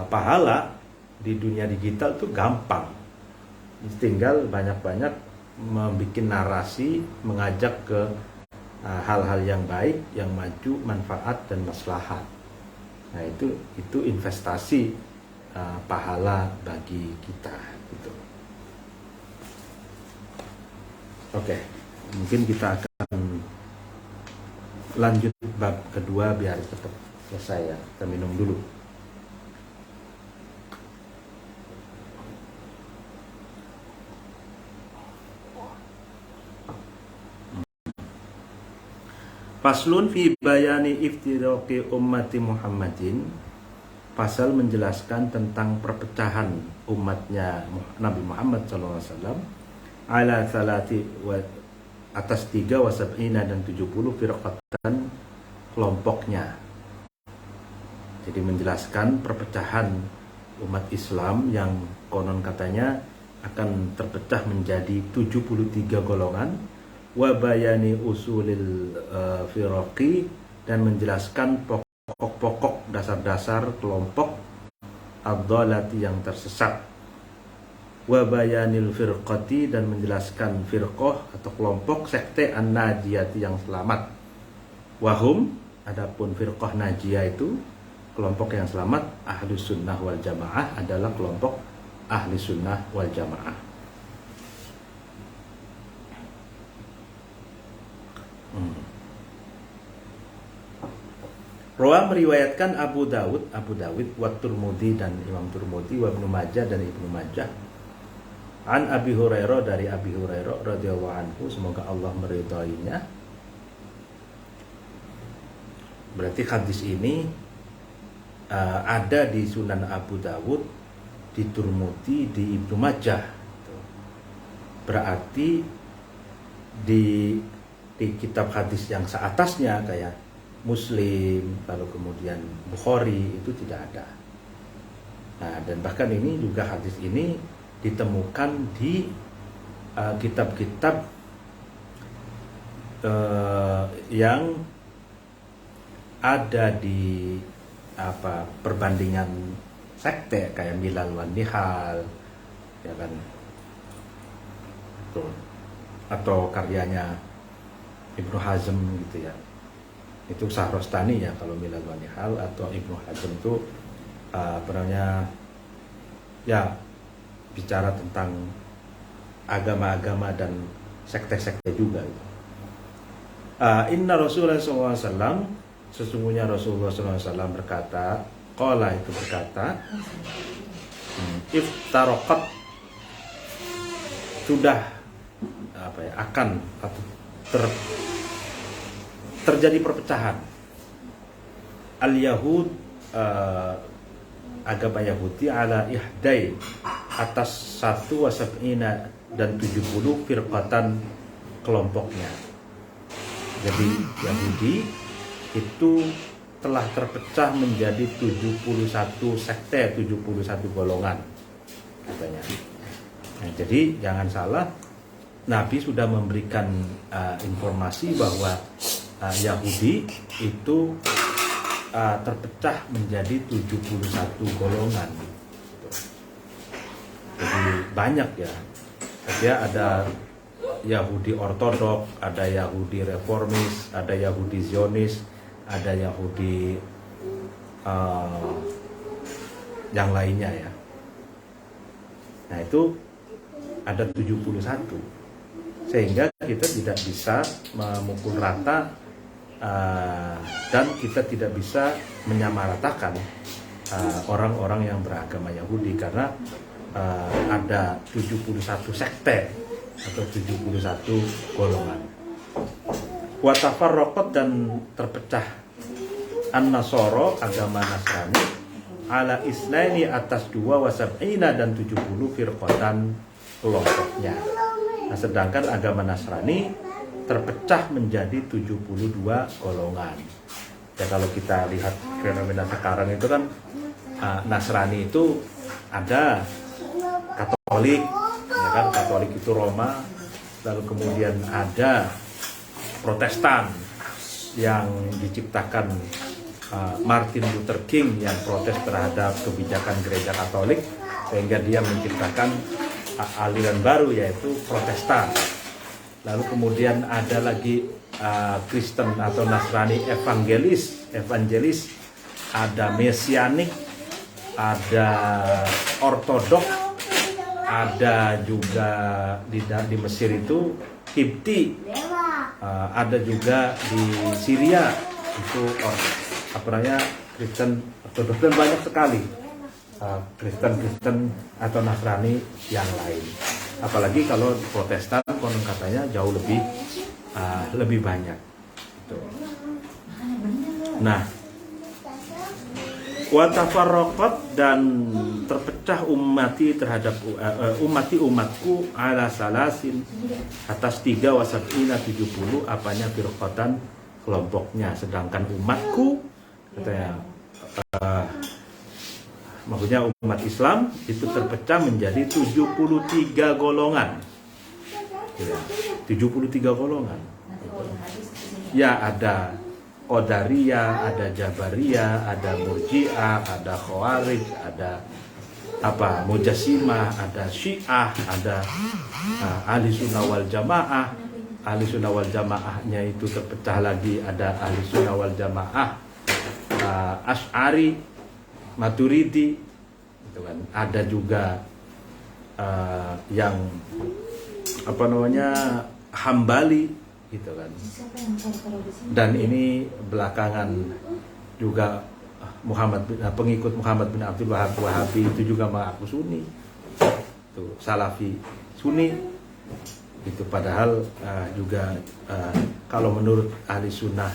pahala di dunia digital itu gampang, tinggal banyak-banyak membuat narasi, mengajak ke hal-hal yang baik, yang maju, manfaat dan maslahat. Nah itu investasi pahala bagi kita gitu. Oke, mungkin kita akan lanjut bab kedua biar cepat selesai ya. Kita minum dulu. Faslun fi bayani iftiraqi ummati Muhammadin. Pasal menjelaskan tentang perpecahan umatnya Nabi Muhammad SAW ala salati atas 3 wa sab'ina dan 70 firqatan kelompoknya. Jadi menjelaskan perpecahan umat Islam yang konon katanya akan terpecah menjadi 73 golongan, wa bayani usulil firaqi, dan menjelaskan pokok-pokok dasar-dasar kelompok ad-dhalati yang tersesat, wa bayanil firqati, dan menjelaskan firqah atau kelompok sekte an-najiyati yang selamat. Wahum, adapun firqah najiyah itu kelompok yang selamat, ahli sunnah wal jamaah adalah kelompok ahli sunnah wal jamaah. Rawa meriwayatkan Abu Dawud wa Turmudi dan Imam Turmudi, wa Ibnu Majah dan Ibnu Majah, an Abi Hurairah dari Abi Hurairah radhiyallahu anhu, semoga Allah meridainya. Berarti hadis ini ada di Sunan Abu Dawud, di Turmudi, di Ibnu Majah. Berarti di kitab hadis yang seatasnya kayak Muslim, lalu kemudian Bukhari itu tidak ada. Nah, dan bahkan ini juga hadis ini ditemukan di kitab-kitab yang ada di perbandingan sekte kayak Milal wan Nihal, ya kan, tuh, atau karyanya Ibnu Hazm gitu ya. Itu Sahrostani ya kalau Milal wan Nihal, atau Ibnu Hazm itu ya bicara tentang agama-agama dan sekte-sekte juga gitu. Inna Rasulullah SAW sesungguhnya Rasulullah SAW berkata, qala itu berkata, iftaraqat, sudah akan atau terjadi perpecahan al-Yahud, agama Yahudi ala ihdai, atas 71 dan 70 firqatan kelompoknya. Jadi Yahudi itu telah terpecah menjadi 71 sekte, 71 golongan katanya. Nah, jadi jangan salah, Nabi sudah memberikan informasi bahwa Yahudi itu terpecah menjadi 71 golongan. Jadi banyak ya. Jadi ada Yahudi Ortodok, ada Yahudi Reformis, ada Yahudi Zionis, ada Yahudi yang lainnya ya. Nah itu ada 71, sehingga kita tidak bisa memukul rata dan kita tidak bisa menyamaratakan orang-orang yang beragama Yahudi, karena ada 71 sekte atau 71 golongan. Wa tafarraqat, dan terpecah an-Nasara, agama Nasrani, ala islaini, atas 72 dan 70 firqatan kelompoknya. Nah, sedangkan agama Nasrani terpecah menjadi 72 golongan. Ya, kalau kita lihat fenomena sekarang itu kan Nasrani itu ada Katolik, ya kan, Katolik itu Roma, lalu kemudian ada Protestan yang diciptakan Martin Luther King yang protes terhadap kebijakan gereja Katolik, sehingga dia menciptakan aliran baru yaitu Protestan. Lalu kemudian ada lagi Kristen atau Nasrani evangelis, ada Mesianik, ada Ortodok, ada juga di Mesir itu Kipti, ada juga di Syria itu Kristen Ortodok, dan banyak sekali Kristen atau Nasrani yang lain. Apalagi kalau Protestan konon katanya jauh lebih banyak. Gitu. Nah, wa tafarraqat, dan terpecah umatku ala salasin, atas 73 apanya firqatan kelompoknya. Sedangkan umatku katanya maksudnya umat Islam itu terpecah menjadi 73 golongan. Ya, 73 golongan. Ya, ada Qadariyah, ada Jabariyah, ada Murji'ah, ada Khawarij, ada Mujassimah, ada Syiah, ada Ahli Sunnah wal Jamaah. Ahli Sunnah wal Jamaahnya itu terpecah lagi, ada Ahli Sunnah wal Jamaah Asy'ari, Maturidi, gitu kan. Ada juga yang Hambali, gitu kan. Dan ini belakangan juga pengikut Muhammad bin Abdul Wahab Wahabi itu juga mengaku Sunni, itu Salafi Sunni, itu padahal juga kalau menurut ahli sunnah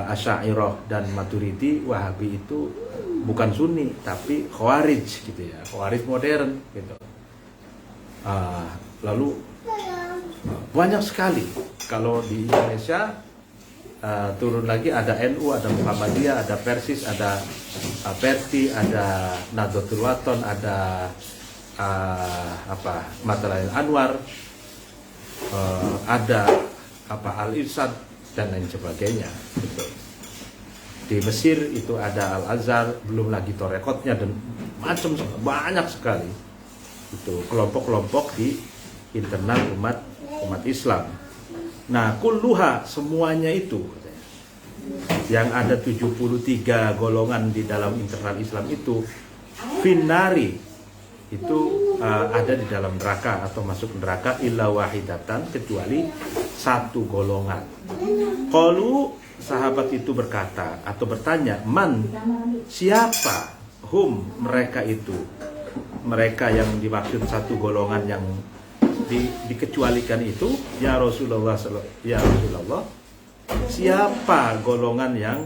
Asy'ariyah dan Maturidi, Wahabi itu bukan Sunni tapi Khawarij, gitu ya, Khawarij modern, gitu. Lalu banyak sekali. Kalau di Indonesia turun lagi ada NU, ada Muhammadiyah, ada Persis, ada Perti, ada Nahdlatul Wathon, ada Matla'il Anwar, ada Al-Irsyad dan lain sebagainya. Gitu. Di Mesir itu ada Al-Azhar, belum lagi Torekotnya, dan banyak sekali itu kelompok-kelompok di internal umat Islam. Nah, kulluha, semuanya itu yang ada 73 golongan di dalam internal Islam itu finnari, itu ada di dalam neraka atau masuk neraka, illa wahidatan, kecuali satu golongan. Qalu, sahabat itu berkata atau bertanya, man, siapa hum, mereka itu, mereka yang dimaksud satu golongan yang dikecualikan itu, ya Rasulullah, siapa golongan yang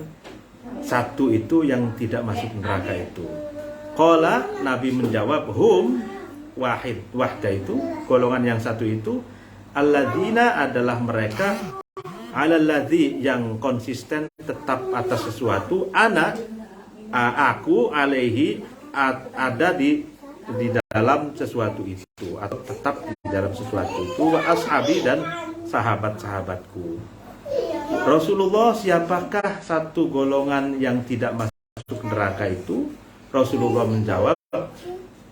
satu itu yang tidak masuk neraka itu? Qala, Nabi menjawab, hum, wahda itu, golongan yang satu itu, alladzina adalah mereka, alalladzi yang konsisten tetap atas sesuatu, aku alaihi ada di dalam sesuatu itu, atau tetap di dalam sesuatu itu, wa ashabi dan sahabat-sahabatku. Rasulullah, siapakah satu golongan yang tidak masuk neraka itu? Rasulullah menjawab,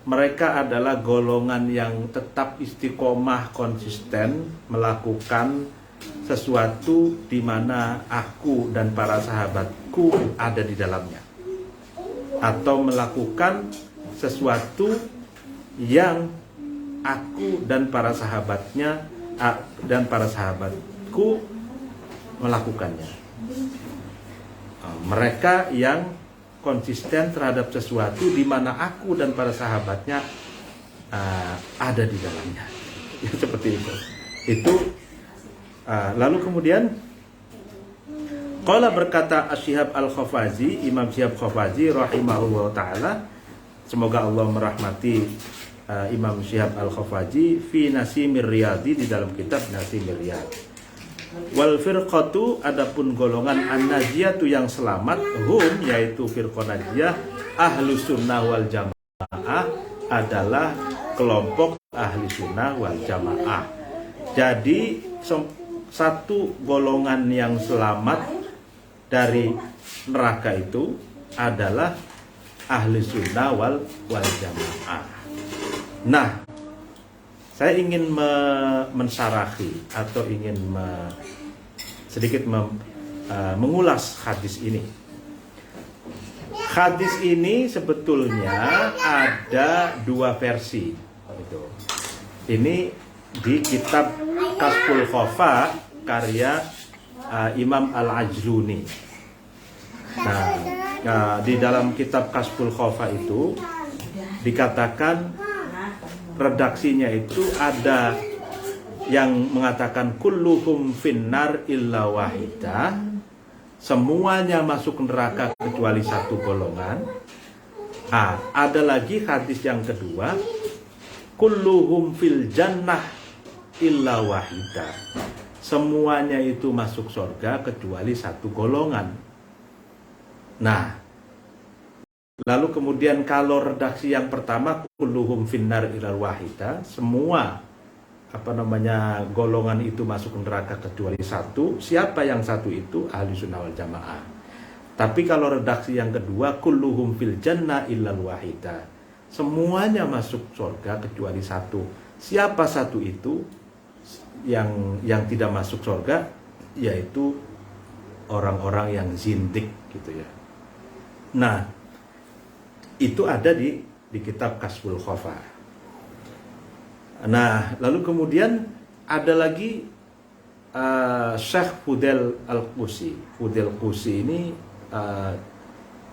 mereka adalah golongan yang tetap istiqomah, konsisten melakukan sesuatu di mana aku dan para sahabatku ada di dalamnya, atau melakukan sesuatu yang aku dan para sahabatnya dan para sahabatku melakukannya. Mereka yang konsisten terhadap sesuatu di mana aku dan para sahabatnya ada di dalamnya. Ya, seperti itu. Lalu kemudian qala, berkata Syihab Al-Khafazi, Imam Syihab Khafazi rahimahullah ta'ala, semoga Allah merahmati Imam Syihab Al-Khafazi, fi Nasimir Riyadi, di dalam kitab Nasimir Riyadi. Wal firqatu, adapun golongan an-najiyatu yang selamat, hum, yaitu firqah najiyah, ahlu sunnah wal jamaah, adalah kelompok ahli sunnah wal jamaah. Jadi satu golongan yang selamat dari neraka itu adalah ahli sunnah wal jamaah. Nah, saya ingin mensyarahi atau ingin sedikit mengulas hadis ini. Hadis ini sebetulnya ada dua versi. Gitu. Ini di kitab Kashful Khafa karya Imam Al-Ajluni. Nah, di dalam kitab Kashful Khafa itu dikatakan, redaksinya itu ada yang mengatakan kulluhum finnar illa wahida, semuanya masuk neraka kecuali satu golongan. Ada lagi hadis yang kedua, kulluhum fil jannah illa wahida, semuanya itu masuk surga kecuali satu golongan. Nah, lalu kemudian kalau redaksi yang pertama, kulluhum finnar illa wahida, semua golongan itu masuk neraka kecuali satu. Siapa yang satu itu? Ahli sunnah wal jamaah. Tapi kalau redaksi yang kedua, kulluhum fil jannah illa wahida, semuanya masuk surga kecuali satu. Siapa satu itu? Yang tidak masuk surga, yaitu orang-orang yang zindik, gitu ya. Nah, itu ada di kitab Kashful Khafa. Nah, lalu kemudian ada lagi Syekh Fudail Al-Qusi. Fudail Qusi ini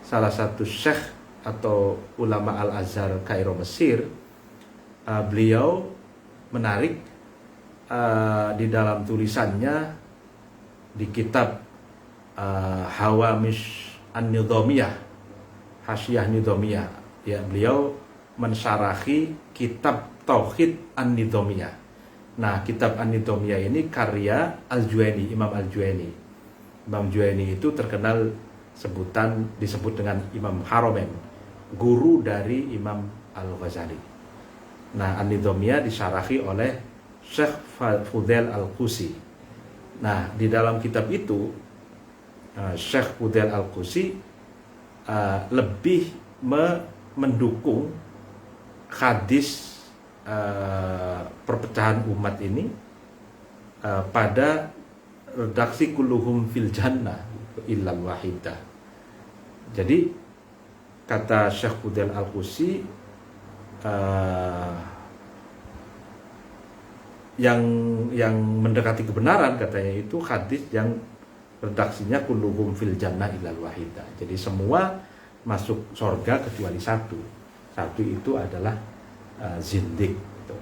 salah satu syekh atau ulama Al-Azhar Kairo Mesir. Beliau menarik di dalam tulisannya di kitab Hawamish An-Nidhamiyah, Hasyiyah Nidhamiyah, ya, beliau mensyarahi kitab Tauhid An-Nidhamiyah. Nah, kitab An-Nidhamiyah ini karya Al-Juwaini, Imam Al-Juwaini. Imam Juwaini itu terkenal disebut dengan Imam Haramain, guru dari Imam Al-Ghazali. Nah, An-Nidhamiyah disyarahi oleh Syekh Fudail Al-Qusi. Nah, di dalam kitab itu Syekh Fudail Al-Qusi lebih mendukung hadis perpecahan umat ini pada redaksi kulluhum fil jannah illa wahidah. Jadi kata Syekh Fudail Al-Qusi, yang mendekati kebenaran katanya itu hadis yang redaksinya kulluhum fil jannah illal wahida. Jadi semua masuk surga kecuali satu. Satu itu adalah zindik. Gitu.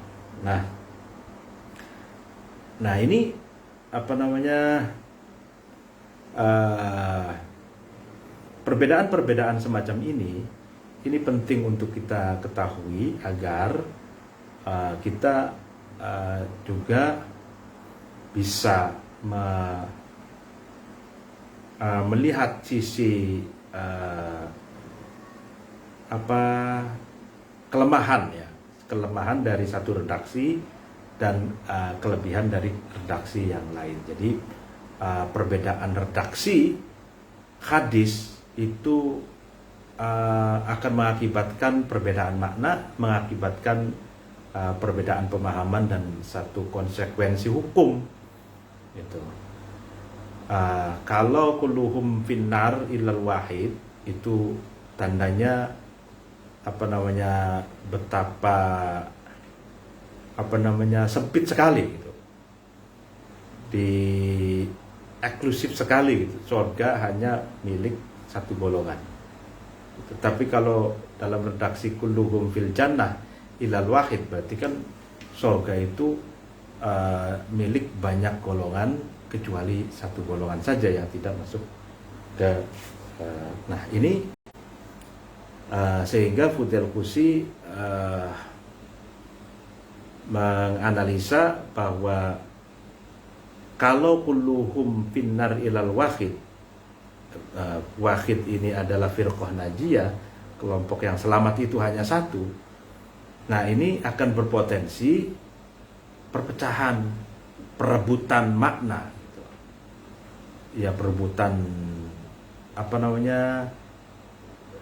Nah ini apa namanya, perbedaan-perbedaan semacam ini penting untuk kita ketahui agar kita juga bisa melihat sisi kelemahan dari satu redaksi dan kelebihan dari redaksi yang lain. Jadi perbedaan redaksi hadis itu akan mengakibatkan perbedaan makna, mengakibatkan perbedaan pemahaman dan satu konsekuensi hukum. Gitu. Kalau kulluhum finnar illal wahid itu tandanya betapa sempit sekali gitu. Di eksklusif sekali gitu. Surga hanya milik satu golongan. Tetapi kalau dalam redaksi kulluhum fil jannah illal wahid berarti kan surga itu milik banyak golongan kecuali satu golongan saja yang tidak masuk ke ini sehingga Fudail Qusi menganalisa bahwa kalau kulluhum finnar ilal wahid, wahid ini adalah firqah najiyah, kelompok yang selamat itu hanya satu. Nah ini akan berpotensi perpecahan, perebutan makna, gitu. Ya perebutan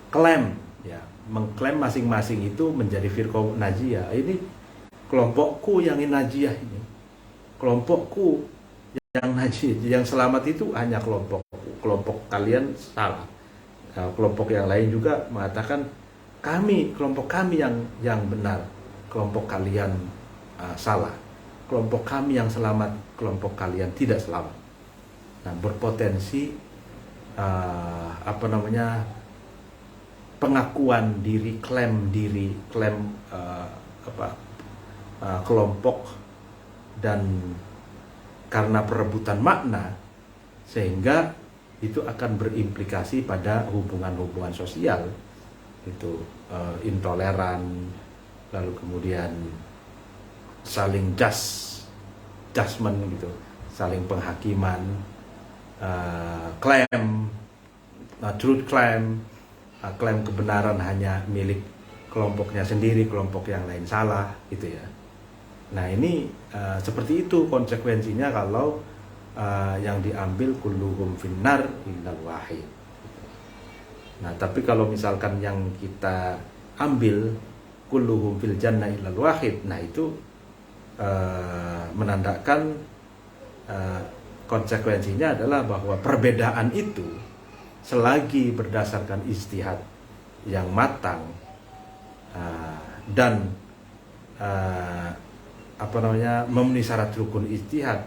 klaim, ya mengklaim masing-masing itu menjadi firqah najiyah. Ini kelompokku yang najiyah ini, kelompokku yang najiyah, yang selamat itu hanya kelompokku, kelompok kalian salah. Nah, kelompok yang lain juga mengatakan kelompok kami yang benar, kelompok kalian salah, kelompok kami yang selamat, kelompok kalian tidak selamat. Nah berpotensi pengakuan diri, klaim kelompok, dan karena perebutan makna sehingga itu akan berimplikasi pada hubungan-hubungan sosial. Itu intoleran, lalu kemudian saling judgment gitu, saling penghakiman, klaim truth claim, klaim kebenaran hanya milik kelompoknya sendiri, kelompok yang lain salah gitu ya. Nah ini seperti itu konsekuensinya kalau yang diambil kulluhum finnar illal wahid. Nah, tapi kalau misalkan yang kita ambil kulluhum fil jannah illal wahid, nah itu menandakan konsekuensinya adalah bahwa perbedaan itu selagi berdasarkan ijtihad yang matang dan memenuhi syarat rukun ijtihad,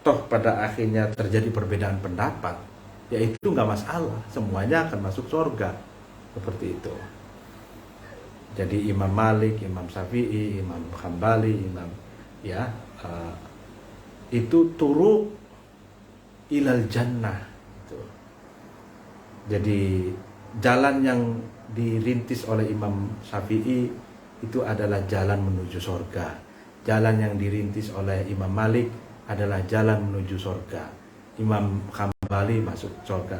toh pada akhirnya terjadi perbedaan pendapat, ya itu nggak masalah, semuanya akan masuk surga, seperti itu. Jadi Imam Malik, Imam Syafi'i, Imam Hambali, itu turuq ilal jannah. Jadi jalan yang dirintis oleh Imam Syafi'i itu adalah jalan menuju surga. Jalan yang dirintis oleh Imam Malik adalah jalan menuju surga. Imam Hambali masuk surga.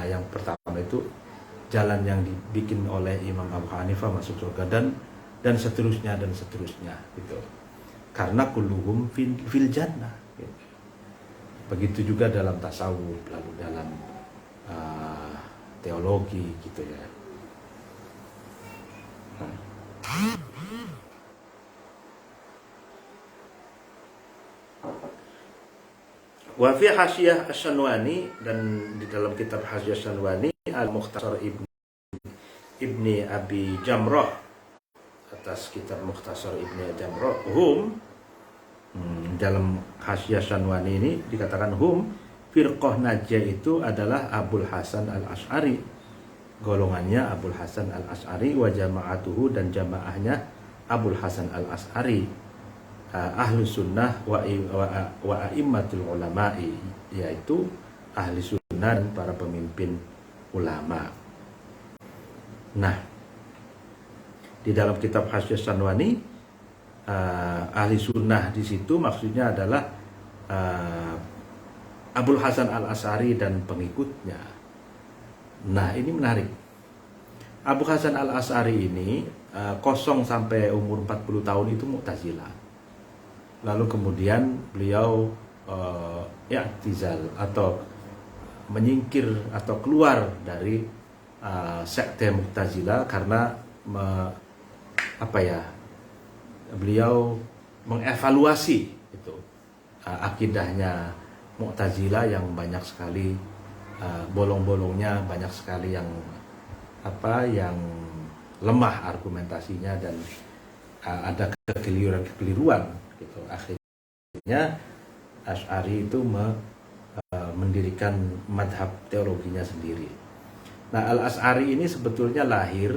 Yang pertama itu jalan yang dibikin oleh Imam Abu Hanifah masuk surga, dan seterusnya gitu. Karena kulluhum fil jannah. Gitu. Begitu juga dalam tasawuf, lalu dalam teologi gitu ya. Wa fi Hasyiyah Asy-Syanwani, dan di dalam kitab Hasyiyah Asy-Syanwani Al-Mukhtasar Ibni Abi Jamrah, atas kitab Mukhtasar Ibni Jamrah, dalam Hasyiyah Asy-Syanwani ini dikatakan hum firqah Najiyah itu adalah Abul Hasan al-Asy'ari, golongannya Abul Hasan al-Asy'ari, wa jama'atuhu, dan jamaahnya Abul Hasan al-Asy'ari, ahlu sunnah wa a'immatul ulama'i, yaitu ahli sunnah dan para pemimpin ulama. Nah, di dalam kitab Hasyiah Sanwani, ahli sunnah di situ maksudnya adalah Abul Hasan al-Asy'ari dan pengikutnya. Nah, ini menarik. Abu Hasan al-Asy'ari ini kosong sampai umur 40 tahun itu Mu'tazilah. Lalu kemudian beliau i'tizal atau menyingkir atau keluar dari sekte Mu'tazilah karena beliau mengevaluasi itu akidahnya Mu'tazilah yang banyak sekali bolong-bolongnya, banyak sekali yang lemah argumentasinya, dan ada kekeliruan gitu. Akhirnya Asy'ari itu mendirikan madhab teologinya sendiri. Nah, Al-Asy'ari ini sebetulnya lahir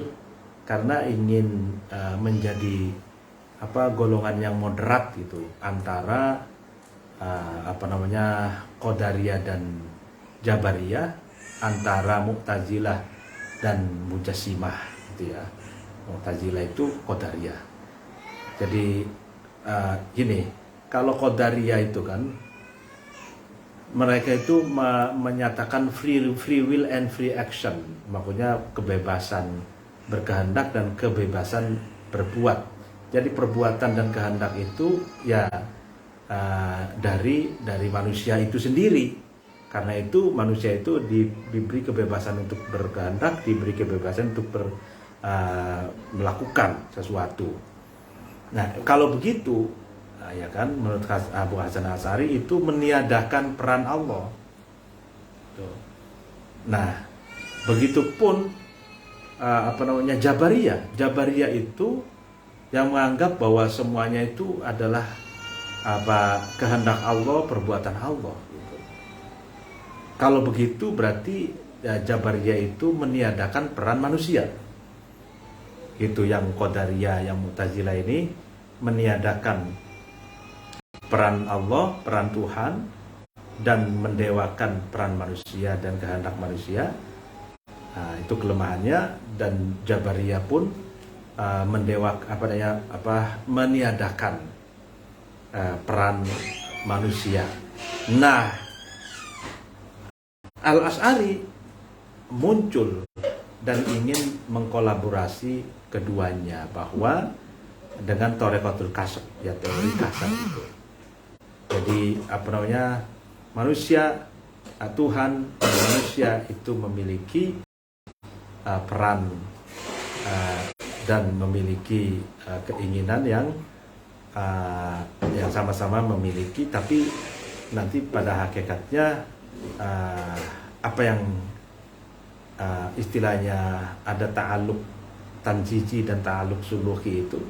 karena ingin menjadi golongan yang moderat gitu antara Qadariyah dan Jabariyah, antara Mu'tazilah dan Mujassimah gitu ya. Mu'tazilah itu Qadariyah. Jadi gini, kalau Qadariyah itu kan mereka itu menyatakan free will and free action, maksudnya kebebasan berkehendak dan kebebasan berbuat. Jadi perbuatan dan kehendak itu ya dari manusia itu sendiri. Karena itu manusia itu diberi kebebasan untuk berkehendak, diberi kebebasan untuk melakukan sesuatu. Nah, kalau begitu, ya kan, menurut Abu Hasan al-Asy'ari itu meniadakan peran Allah. Tuh. Nah, begitupun Jabariyah. Jabariyah itu yang menganggap bahwa semuanya itu adalah kehendak Allah, perbuatan Allah. Gitu. Kalau begitu berarti Jabariyah itu meniadakan peran manusia. Itu yang Qadariyah, yang Mu'tazilah ini meniadakan peran Allah, peran Tuhan, dan mendewakan peran manusia dan kehendak manusia. Nah, itu kelemahannya. Dan Jabariyah pun meniadakan peran manusia. Nah, Al-Asy'ari muncul dan ingin mengkolaborasi keduanya, bahwa dengan Thariqatul Kasb, ya teori kasab itu. Jadi manusia, Tuhan dan manusia itu memiliki peran dan memiliki keinginan yang sama-sama memiliki, tapi nanti pada hakikatnya istilahnya ada ta'aluk tanjiji dan ta'aluk suluhi itu.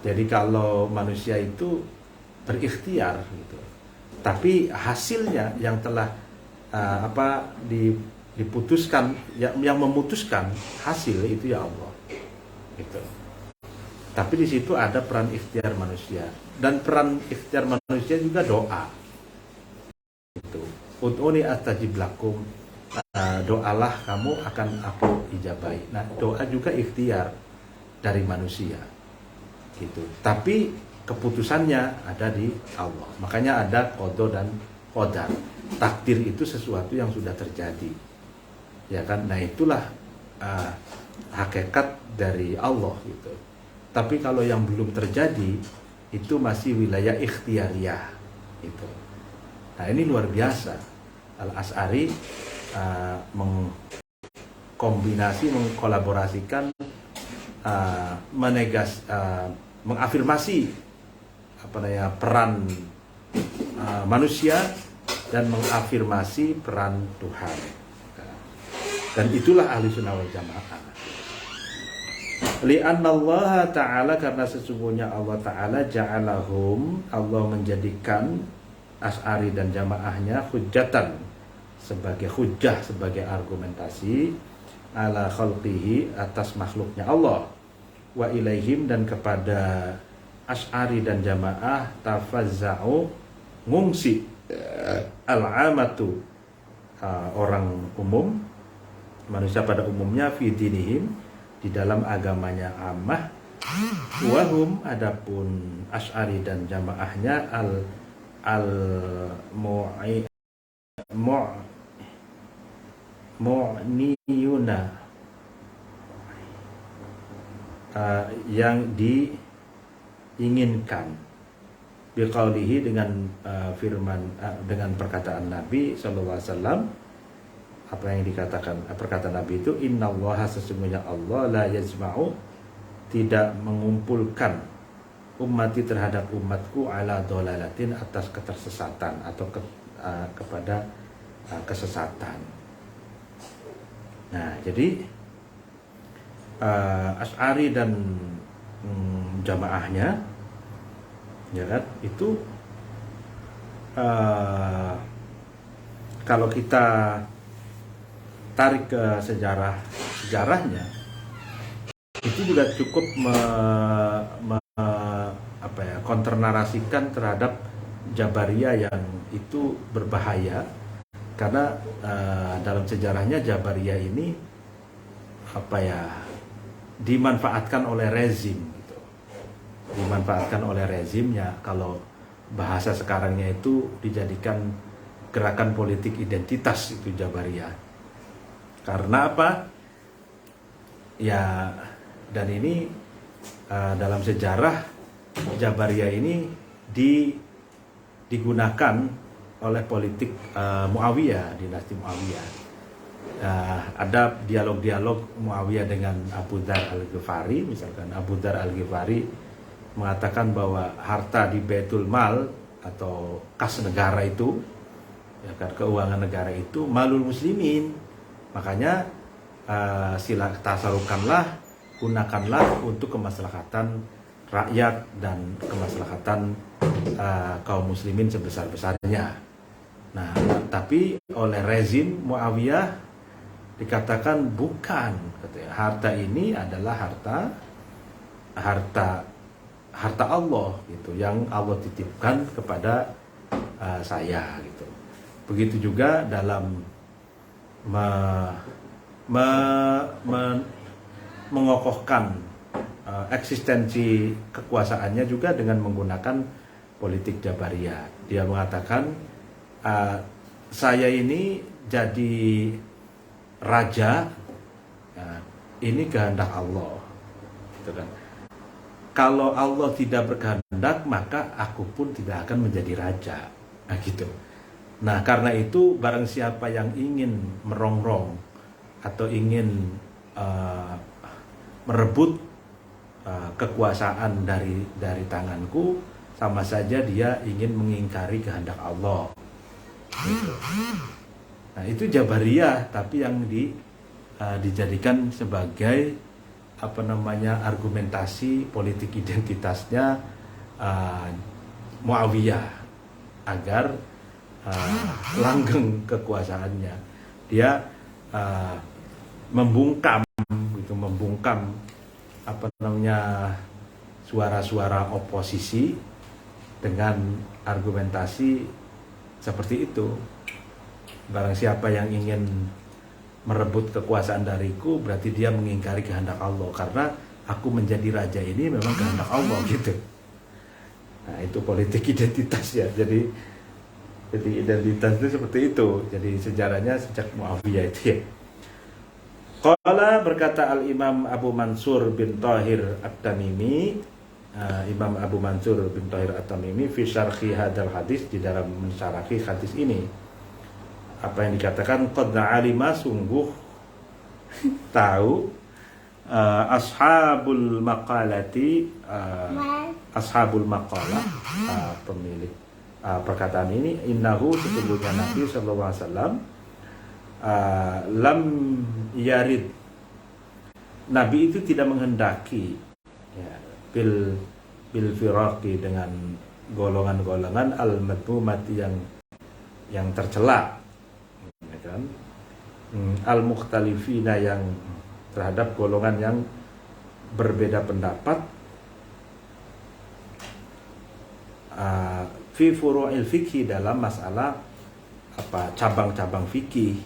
Jadi kalau manusia itu berikhtiar gitu, tapi hasilnya yang telah diputuskan, yang memutuskan hasil itu ya Allah gitu. Tapi di situ ada peran ikhtiar manusia, dan peran ikhtiar manusia juga doa. Itu ud'uni astajib lakum, doalah kamu akan aku ijabahi. Nah, doa juga ikhtiar dari manusia gitu. Tapi keputusannya ada di Allah. Makanya ada qada dan qadar. Takdir itu sesuatu yang sudah terjadi. Ya kan? Nah, itulah hakikat dari Allah gitu. Tapi kalau yang belum terjadi itu masih wilayah ikhtiariyah gitu. Nah, ini luar biasa. Al-Asy'ari mengkolaborasikan, mengafirmasi peran manusia dan mengafirmasi peran Tuhan. Dan itulah ahli sunnah wal jamaah. Li'annallaha ta'ala, karena sesungguhnya Allah ta'ala ja'alahum, Allah menjadikan Asy'ari dan jamaahnya hujjatan, sebagai hujjah, sebagai argumentasi ala khalqihi, atas makhluknya Allah, wa ilaihim, dan kepada Asy'ari dan jamaah tafazza'u, ngungsi, al-amatu, orang umum, manusia pada umumnya, fi dinihim, di dalam agamanya ammah, wahum, adapun Asy'ari dan jamaahnya mu'niyuna, yang diinginkan, biqaulihi, dengan firman, dengan perkataan Nabi SAW. Apa yang dikatakan perkataan Nabi itu, innallaha, sesungguhnya Allah, la yajma'u, tidak mengumpulkan, ummati, terhadap umatku, ala dolalatin, atas ketersesatan, atau kepada kesesatan. Nah, jadi Asy'ari dan jamaahnya, ya kan, itu kalau kita tarik ke sejarahnya, itu juga cukup konternarasikan terhadap Jabariyah yang itu berbahaya, karena dalam sejarahnya Jabariyah ini dimanfaatkan oleh rezim gitu. Dimanfaatkan oleh rezimnya, kalau bahasa sekarangnya itu dijadikan gerakan politik identitas, itu Jabariyah. Karena apa? Ya, dan ini dalam sejarah Jabariyah ini digunakan oleh politik Muawiyah, dinasti Muawiyah. Ada dialog-dialog Muawiyah dengan Abu Dzar Al-Ghifari. Misalkan Abu Dzar Al-Ghifari mengatakan bahwa harta di Baitul Mal atau kas negara itu, ya kan, keuangan negara itu malul muslimin. Makanya tasarukanlah, gunakanlah untuk kemaslahatan rakyat dan kemaslahatan kaum muslimin sebesar-besarnya. Nah, tapi oleh rezim Muawiyah dikatakan bukan, katanya, harta ini adalah harta Allah gitu, yang Allah titipkan kepada saya gitu. Begitu juga dalam mengokohkan eksistensi kekuasaannya juga dengan menggunakan politik Jabariyah. Dia mengatakan, saya ini jadi raja, ini kehendak Allah, gitu kan. Kalau Allah tidak berkehendak, maka aku pun tidak akan menjadi raja, gitu. Nah, karena itu barang siapa yang ingin merongrong atau ingin merebut kekuasaan dari tanganku, sama saja dia ingin mengingkari kehendak Allah. Gitu. Nah, itu Jabariyah, tapi yang dijadikan sebagai argumentasi politik identitasnya Muawiyah agar langgeng kekuasaannya. Dia membungkam suara-suara oposisi dengan argumentasi seperti itu. Barang siapa yang ingin merebut kekuasaan dariku, berarti dia mengingkari kehendak Allah, karena aku menjadi raja ini memang kehendak Allah, gitu. Nah, itu politik identitas ya. Jadi identitas itu seperti itu. Jadi sejarahnya sejak Muawiyah itu ya. Qala, berkata Al-Imam Abu Mansur bin Thahir At-Tamimi, Imam Abu Mansur bin Thahir At-Tamimi, fi syarhi hadal hadis, di dalam mensyarahi hadis ini, apa yang dikatakan, qad alima, sungguh tahu, ashabul maqalati, ashabul maqalah, pemilik perkataan ini, innahu, sesungguhnya Nabi sallallahu alaihi wasallam, lam yarid, Nabi itu tidak menghendaki, ya, bil firaqi, dengan golongan-golongan al-madmumati yang tercela, ya kan? Al-mukhtalifina yang terhadap golongan yang berbeda pendapat, fi furu'il fikhi dalam masalah cabang-cabang fikih,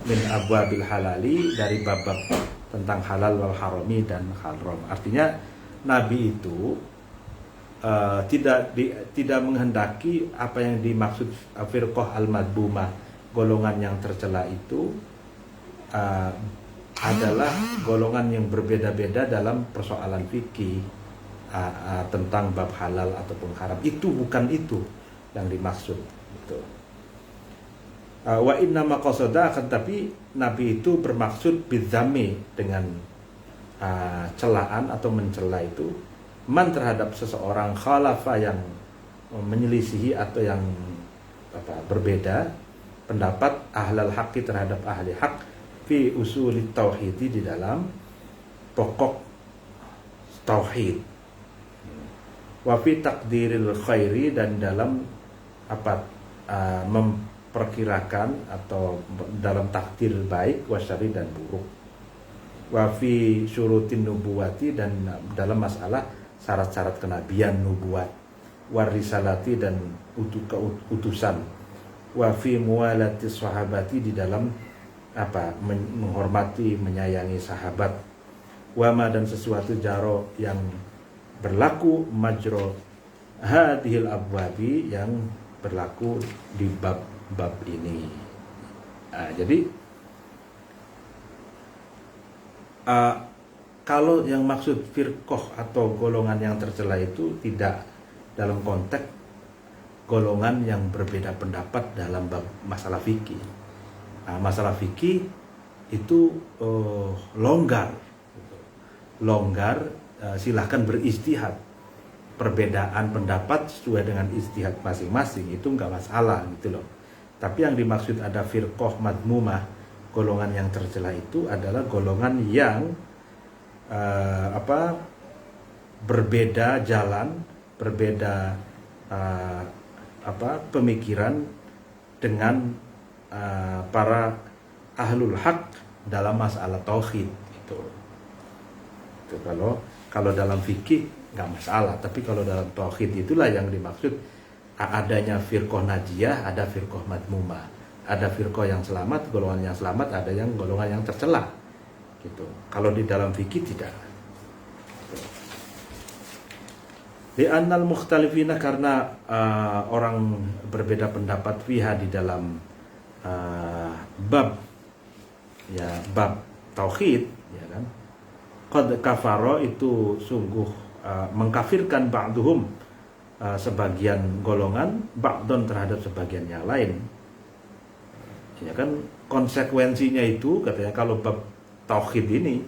min abwabil halali dari bab-bab tentang halal wal harami dan haram. Artinya Nabi itu tidak menghendaki apa yang dimaksud firqah al-madbumah, golongan yang tercela itu adalah golongan yang berbeda-beda dalam persoalan fikih tentang bab halal ataupun haram. Itu bukan itu yang dimaksud. Gitu. Wa inna maqasada, akan tapi Nabi itu bermaksud bidzami dengan celaan atau mencela itu man terhadap seseorang khalafa yang menyelisihi atau yang berbeda pendapat ahlal haqqi terhadap ahli hak fi usulit tauhid, di dalam pokok tauhid, wa fi takdiril khairi, dan dalam memperkirakan atau dalam takdir baik, wasyari dan buruk, wa fi syurutin nubuwati, dan dalam masalah syarat-syarat kenabian, nubuat, warisalati, dan utusan, wa fi muwalati sahabati, di dalam menghormati, menyayangi sahabat, wama, dan sesuatu jaro yang berlaku majro hadhil abwabi, yang berlaku di bab-bab ini. Jadi kalau yang maksud firqah atau golongan yang tercela itu tidak dalam konteks golongan yang berbeda pendapat dalam bab masalah fikih. Masalah fikih itu longgar, silahkan berijtihad. Perbedaan pendapat sesuai dengan ijtihad masing-masing itu nggak masalah gitu loh. Tapi yang dimaksud ada firqah madmumah, golongan yang tercela itu adalah golongan yang berbeda jalan, berbeda pemikiran dengan para ahlul haq dalam masalah tauhid itu. Itu kalau dalam fikih nggak masalah, tapi kalau dalam tauhid itulah yang dimaksud adanya firqah najiyah, ada firqah madmumah, ada firqah yang selamat, golongan yang selamat, ada yang golongan yang tercela gitu. Kalau di dalam fikih tidak. Di annal mukhtalifina, karena orang berbeda pendapat fiha di dalam bab tauhid, ya kan, qad kafaro, itu sungguh mengkafirkan ba'duhum, sebagian golongan, ba'don terhadap sebagian yang lain, ya kan. Konsekuensinya itu katanya kalau bab tauhid ini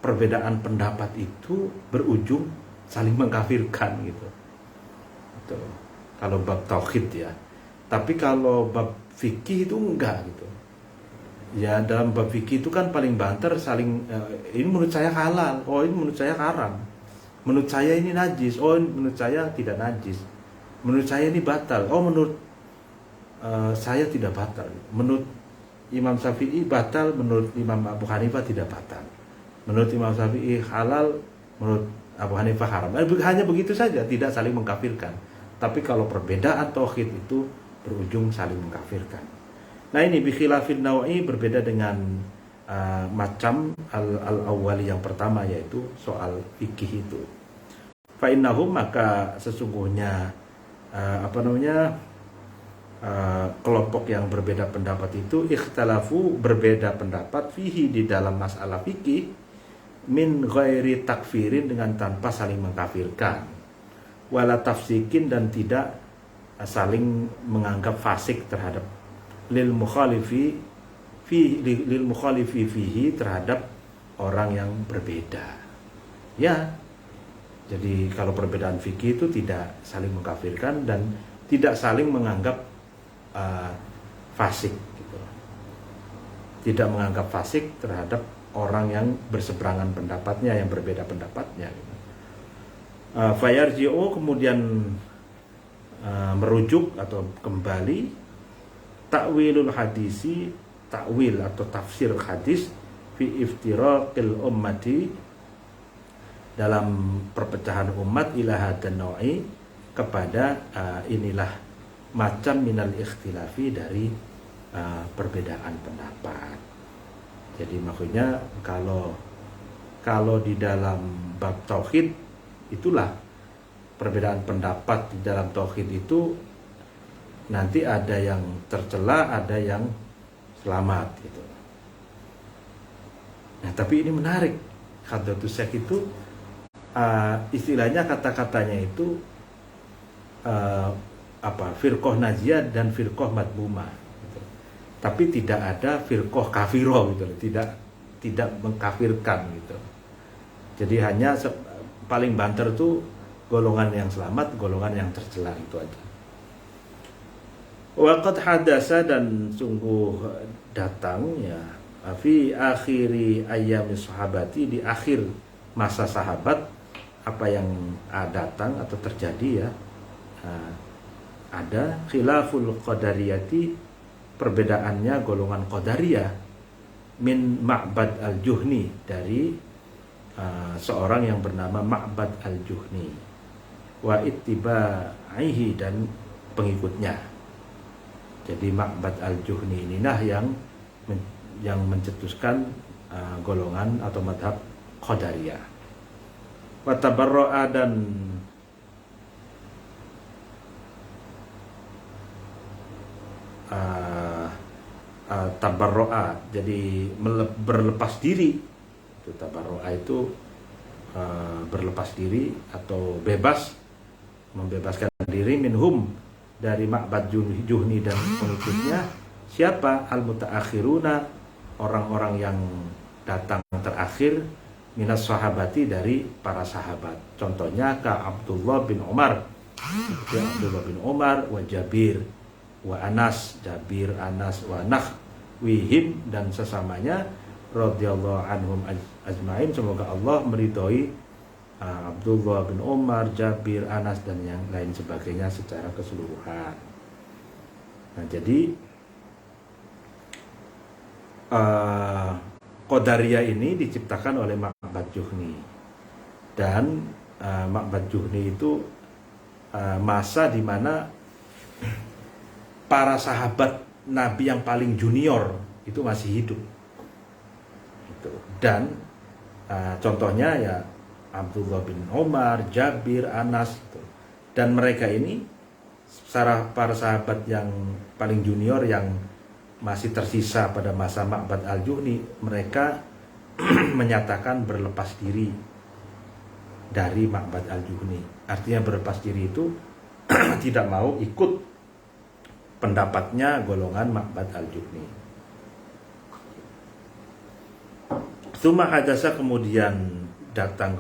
perbedaan pendapat itu berujung saling mengkafirkan gitu. Itu kalau bab tauhid ya. Tapi kalau bab fikih itu enggak gitu. Ya dalam bab fikih itu kan paling banter saling ini menurut saya halal, oh ini menurut saya haram. Menurut saya ini najis, oh ini menurut saya tidak najis. Menurut saya ini batal, oh menurut saya tidak batal. Menurut Imam Syafi'i batal, menurut Imam Abu Hanifah tidak batal. Menurut Imam Syafi'i halal, menurut Abu Hanifah haram. Hanya begitu saja, tidak saling mengkafirkan. Tapi kalau perbedaan tauhid itu berujung saling mengkafirkan. Nah ini bikhilafin nawa'i, berbeda dengan macam al-awwali yang pertama, yaitu soal fikih itu. Fa'innahum, maka sesungguhnya kelompok yang berbeda pendapat itu ikhtalafu, berbeda pendapat fihi, di dalam masalah fikih, min ghairi takfirin, dengan tanpa saling mengkafirkan, wala tafsikin, dan tidak saling menganggap fasik terhadap lil mukhalifi fihi, terhadap orang yang berbeda. Ya, jadi kalau perbedaan fikih itu tidak saling mengkafirkan dan tidak saling menganggap fasik gitu. Tidak menganggap fasik terhadap orang yang berseberangan pendapatnya, yang berbeda pendapatnya gitu. Fayarji'u, kemudian merujuk atau kembali takwilul hadisi, takwil atau tafsir hadis fi iftiraqil ummati, dalam perpecahan umat, ila hadan nau'i, kepada inilah macam minal ikhtilafi, dari perbedaan pendapat. Jadi maksudnya kalau di dalam bab tauhid itulah perbedaan pendapat. Di dalam tauhid itu nanti ada yang tercela, ada yang selamat gitu. Nah, tapi ini menarik. Hadratus Syekh itu istilahnya, kata-katanya itu firqah najiyah dan firqah madmumah gitu. Tapi tidak ada firqah kafiroh gitu, tidak mengkafirkan gitu. Jadi hanya paling banter tuh golongan yang selamat, golongan yang tercela, itu aja. Waqad hadasa, dan sungguh datang ya, fi akhiri ayyami sahabati, di akhir masa sahabat, apa yang datang atau terjadi ya, ada khilaful qadariyati, perbedaannya golongan qadariyah, min Ma'bad al-Juhni, dari seorang yang bernama Ma'bad al-Juhni, wa ittibaihi, dan pengikutnya. Jadi Ma'bad al-Juhni inilah yang mencetuskan golongan atau madhab Qadariyah. Wa tabarra'a, dan tabarra'a, jadi berlepas diri. Itu tabarra'a itu berlepas diri atau bebas, membebaskan diri, minhum, dari Ma'bad Juhni dan pengikutnya. Siapa? Al-mutaakhiruna, orang-orang yang datang terakhir, minas sahabati, dari para sahabat. Contohnya ka Abdullah bin Umar, Abdullah bin Umar, wa Jabir, wa Anas, Jabir, Anas, wa nahwihim, dan sesamanya, radhiyallahu anhum ajmain, semoga Allah meridhoi Abdullah bin Umar, Jabir, Anas, dan yang lain sebagainya secara keseluruhan. Nah, jadi Qadariyah ini diciptakan oleh Ma'bad Juhni, dan Ma'bad Juhni itu masa di mana para sahabat Nabi yang paling junior itu masih hidup. Dan contohnya ya Abdullah bin Umar, Jabir, Anas gitu. Dan mereka ini para sahabat yang paling junior yang masih tersisa pada masa Ma'bad al-Juhni, mereka menyatakan berlepas diri dari Ma'bad al-Juhni. Artinya berlepas diri itu tidak mau ikut pendapatnya golongan Ma'bad al-Juhni. Tsumma hadasa, kemudian datang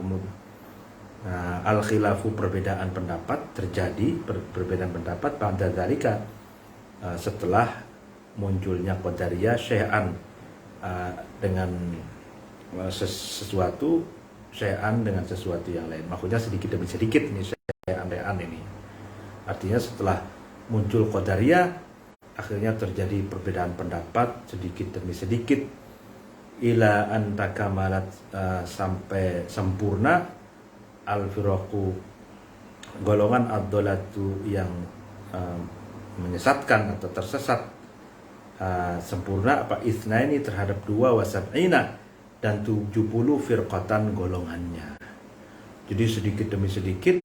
al-khilafu, perbedaan pendapat, terjadi perbedaan pendapat pada dzalika, setelah munculnya Qadariyah, syai'an, dengan sesuatu, syai'an dengan sesuatu yang lain. Maksudnya sedikit demi sedikit ini syai'an ini. Artinya setelah muncul Qadariyah, akhirnya terjadi perbedaan pendapat sedikit demi sedikit, ila antakamalat, sampai sempurna, al-firaqu, golongan ad-dhalatu, yang menyesatkan atau tersesat, sempurna apa itsnaini, terhadap 2 wa sab'ina, dan 70 firqatan golongannya. Jadi sedikit demi sedikit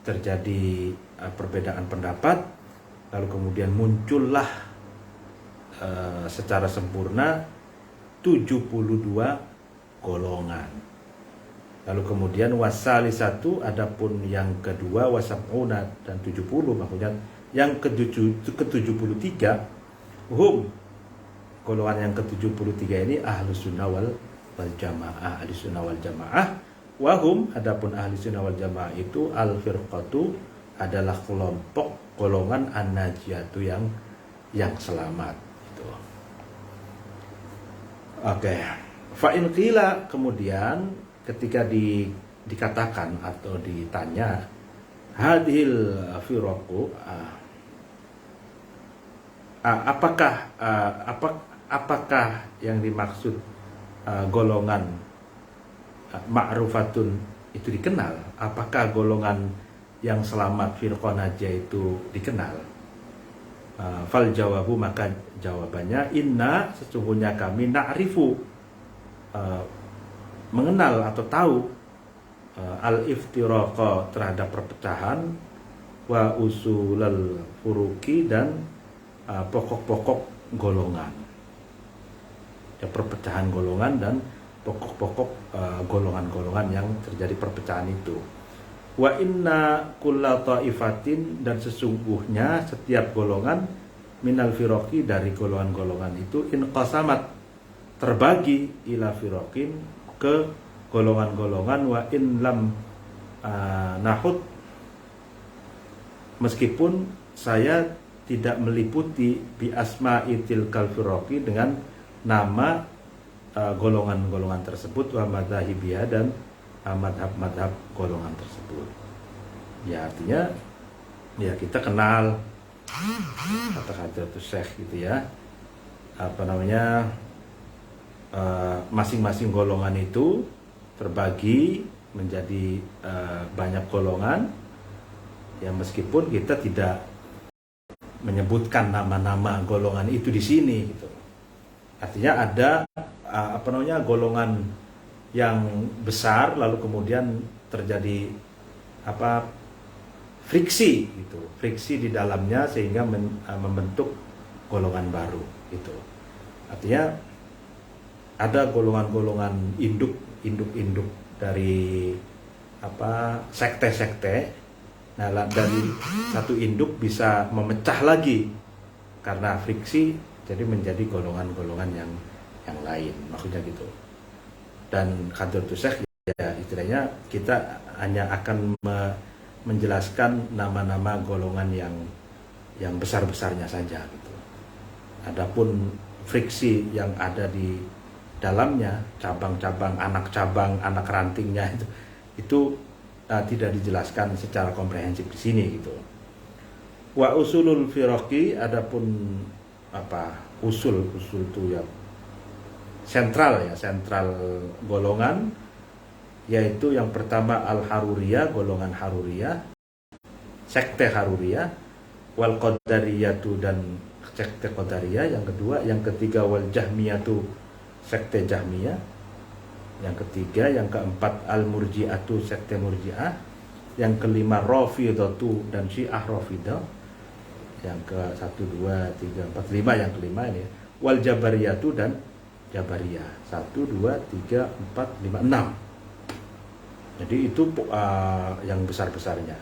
terjadi perbedaan pendapat, lalu kemudian muncullah secara sempurna 72 golongan. Lalu kemudian wasalisatu, adapun yang kedua, wasab'una, dan 70, maksudnya yang ke-73, hum, golongan yang ke-73 ini ahlus sunnah wal jamaah, ahli sunnah wal jamaah. Wahum, adapun ahli sunnah wal jamaah itu al-firqatu, adalah kelompok golongan an-najiyatu, yang selamat gitu. Oke. Fa in qila, kemudian ketika dikatakan atau ditanya hadhil firaqu, apakah yang dimaksud golongan ma'rufatun itu dikenal? Apakah golongan yang selamat firqah najah itu dikenal? Fal jawabu, maka jawabannya inna, sesungguhnya kami na'rifu, mengenal atau tahu, al iftiraqa, terhadap perpecahan, wa usulal furuki, dan pokok-pokok golongan, ya, perpecahan golongan dan pokok-pokok golongan-golongan yang terjadi perpecahan itu. Wa inna kulla ta'ifatin, dan sesungguhnya setiap golongan, minal firaqi, dari golongan-golongan itu, inqasamat, terbagi, ila firaqin, ke golongan-golongan, wa in lam nahud, meskipun saya tidak meliputi, bi asma'i tilkal firaqi, dengan nama golongan-golongan tersebut, wa madzahibiha, dan madhab-madhab golongan tersebut. Ya, artinya ya kita kenal kata-kata itu Syekh gitu ya, masing-masing golongan itu terbagi menjadi banyak golongan, ya, meskipun kita tidak menyebutkan nama-nama golongan itu di sini gitu. Artinya ada golongan yang besar, lalu kemudian terjadi friksi gitu, friksi di dalamnya sehingga membentuk golongan baru gitu. Artinya ada golongan-golongan induk dari sekte-sekte. Nah, dari satu induk bisa memecah lagi karena friksi, jadi menjadi golongan-golongan yang lain, maksudnya gitu. Dan Hadratus Syekh, ya, istilahnya kita hanya akan menjelaskan nama-nama golongan yang besar-besarnya saja gitu. Adapun friksi yang ada di dalamnya, cabang-cabang, anak rantingnya itu tidak dijelaskan secara komprehensif di sini gitu. Wa usulul firaqi, adapun usul itu ya sentral golongan, yaitu yang pertama al-Haruriyah, golongan Haruriyah, sekte Haruriyah, wal Qadariyatu, dan sekte Qadariyah, yang ketiga wal Jahmiyatu, sekte Jahmiyah, yang ketiga, yang keempat al-Murji'atu, sekte Murji'ah, yang kelima Rafidatu dan Syiah Rafidah, yang ke 1, 2, 3, 4, 5, yang kelima ini, wal Jabariyatu dan Jabariyah, 1, 2, 3, 4, 5, 6. Jadi itu yang besar-besarnya.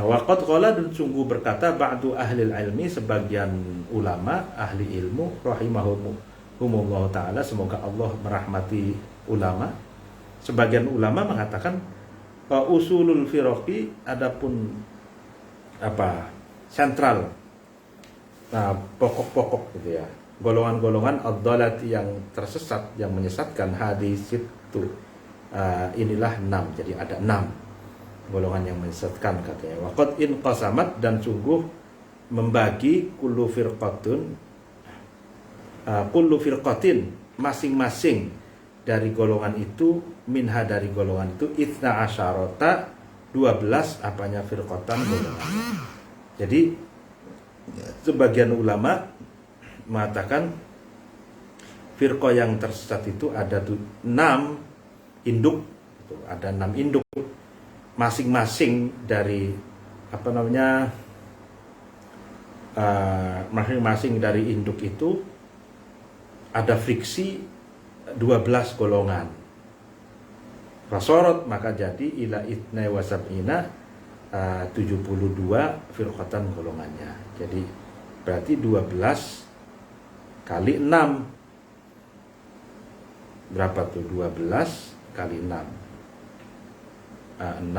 Waqad qala, dan sungguh berkata, ba'du ahlil ilmi, sebagian ulama ahli ilmu, rahimahumullah ta'ala, semoga Allah merahmati ulama. Sebagian ulama mengatakan usulul firaqi, adapun sentral, pokok-pokok gitu ya, golongan-golongan ad-dhalati, yang tersesat, yang menyesatkan, hadis itu inilah 6. Jadi ada 6 golongan yang menyesatkan, katanya. Waqad inqasamat, dan sungguh membagi, kullu firqatin, masing-masing dari golongan itu, minha, dari golongan itu, itsna asyarata, 12 firqatan, golongannya. Jadi sebagian ulama mengatakan firqah yang tersesat itu ada 6 induk, ada 6 induk, masing-masing dari masing-masing dari induk itu ada friksi 12 golongan. Fasorot, maka jadi ila itnai wasab'ina, 72 firqatan golongannya. Jadi berarti 12 kali 6. Berapa tuh? 12 kali 6. 6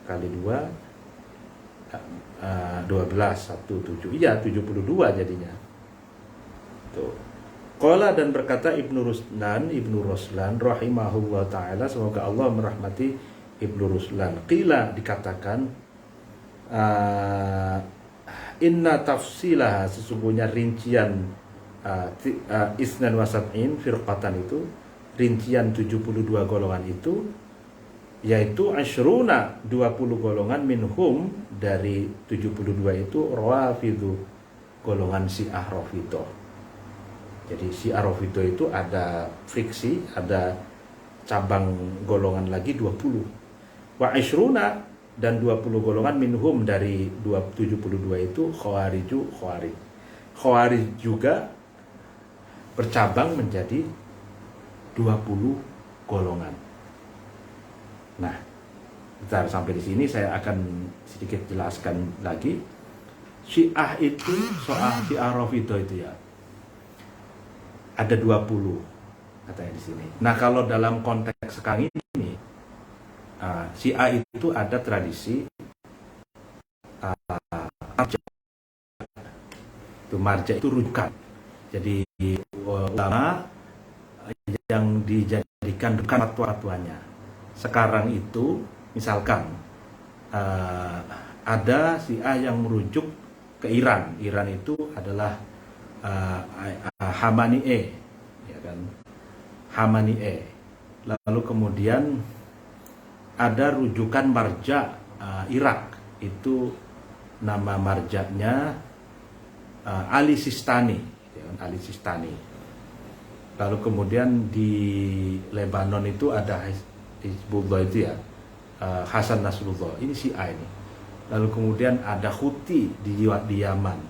kali 2, 12, 1, 7. Iya, 72 jadinya. Tuh. Qala, dan berkata Ibnu Ruslan rahimahullah ta'ala, semoga Allah merahmati Ibnu Ruslan. Qila dikatakan inna tafsilah, sesungguhnya rincian isnan wasab'in firqatan itu, rincian 72 golongan itu, yaitu asyruna 20 golongan, minhum dari 72 itu rawafidu, golongan Syiah Rafidhah. Jadi Syiah Rafidhah itu ada friksi, ada cabang golongan lagi 20. Wa asyruna, dan 20 golongan minhum dari 72 itu khawarij. Khawarij juga bercabang menjadi 20 golongan. Nah, bentar, sampai di sini saya akan sedikit jelaskan lagi. Syiah itu, soal Syiah Rafidhah itu ya, ada 20 katanya di sini. Nah, kalau dalam konteks sekarang ini, Syiah itu ada tradisi marja. Marja itu rujukan. Jadi ulama yang dijadikan rujukan fatwa-fatwanya. Sekarang itu misalkan ada Syiah yang merujuk ke Iran. Iran itu adalah Khamenei, ya kan? Khamenei. Lalu kemudian ada rujukan marja Irak, itu nama marjanya Ali Sistani, ya, Ali Sistani. Lalu kemudian di Lebanon itu ada Hizbullah itu ya, Hasan Nasrullah, ini Syiah ini. Lalu kemudian ada Houthi di Yaman,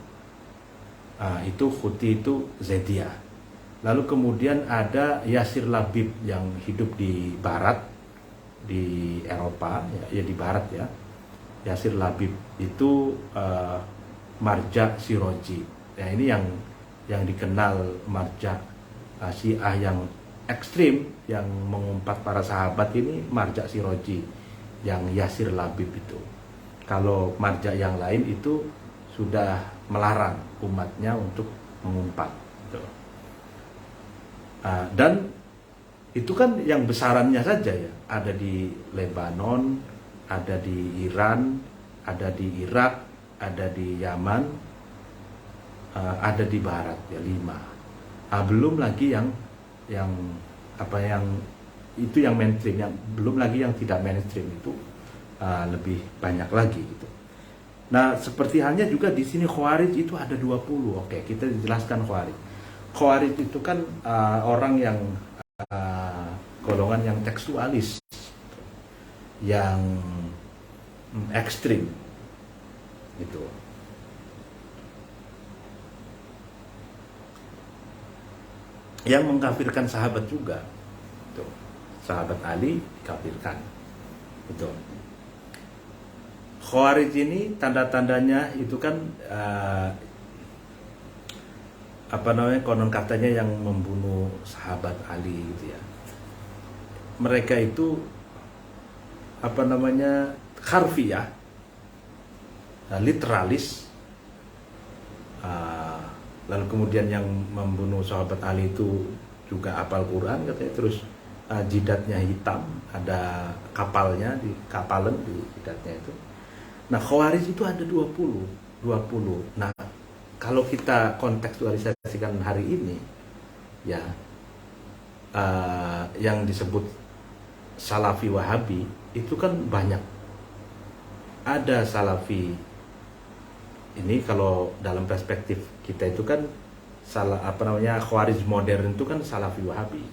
itu Houthi itu Zaidiyah. Lalu kemudian ada Yasir Labib yang hidup di barat, di Eropa ya, di barat ya. Yasir Labib itu marja Siroji. Nah, ini yang dikenal marja Syiah yang ekstrim, yang mengumpat para sahabat, ini marja Siroji yang Yasir Labib itu. Kalau marja yang lain itu sudah melarang umatnya untuk mengumpat gitu. Dan itu kan yang besarannya saja ya, ada di Lebanon, ada di Iran, ada di Irak, ada di Yaman, ada di Barat ya, 5. Belum lagi yang itu yang mainstream, yang belum lagi yang tidak mainstream itu lebih banyak lagi gitu. Nah, seperti halnya juga di sini Khawarij itu ada 20. Oke, kita jelaskan Khawarij. Khawarij itu kan orang yang golongan yang tekstualis, yang ekstrim gitu. Yang mengkafirkan sahabat juga. Gitu. Sahabat Ali dikafirkan. Gitu. Khawarij ini tanda-tandanya itu kan konon katanya yang membunuh sahabat Ali gitu ya. Mereka itu harfiah, literalis. Lalu kemudian yang membunuh sahabat Ali itu juga hafal Quran katanya, terus jidatnya hitam, ada kapalnya di kapalan di jidatnya itu. Nah, Khawarij itu ada 20. Nah, kalau kita kontekstualisasikan hari ini ya, yang disebut Salafi Wahabi itu kan banyak. Ada Salafi ini, kalau dalam perspektif kita itu kan Khawarij modern itu kan Salafi Wahabi.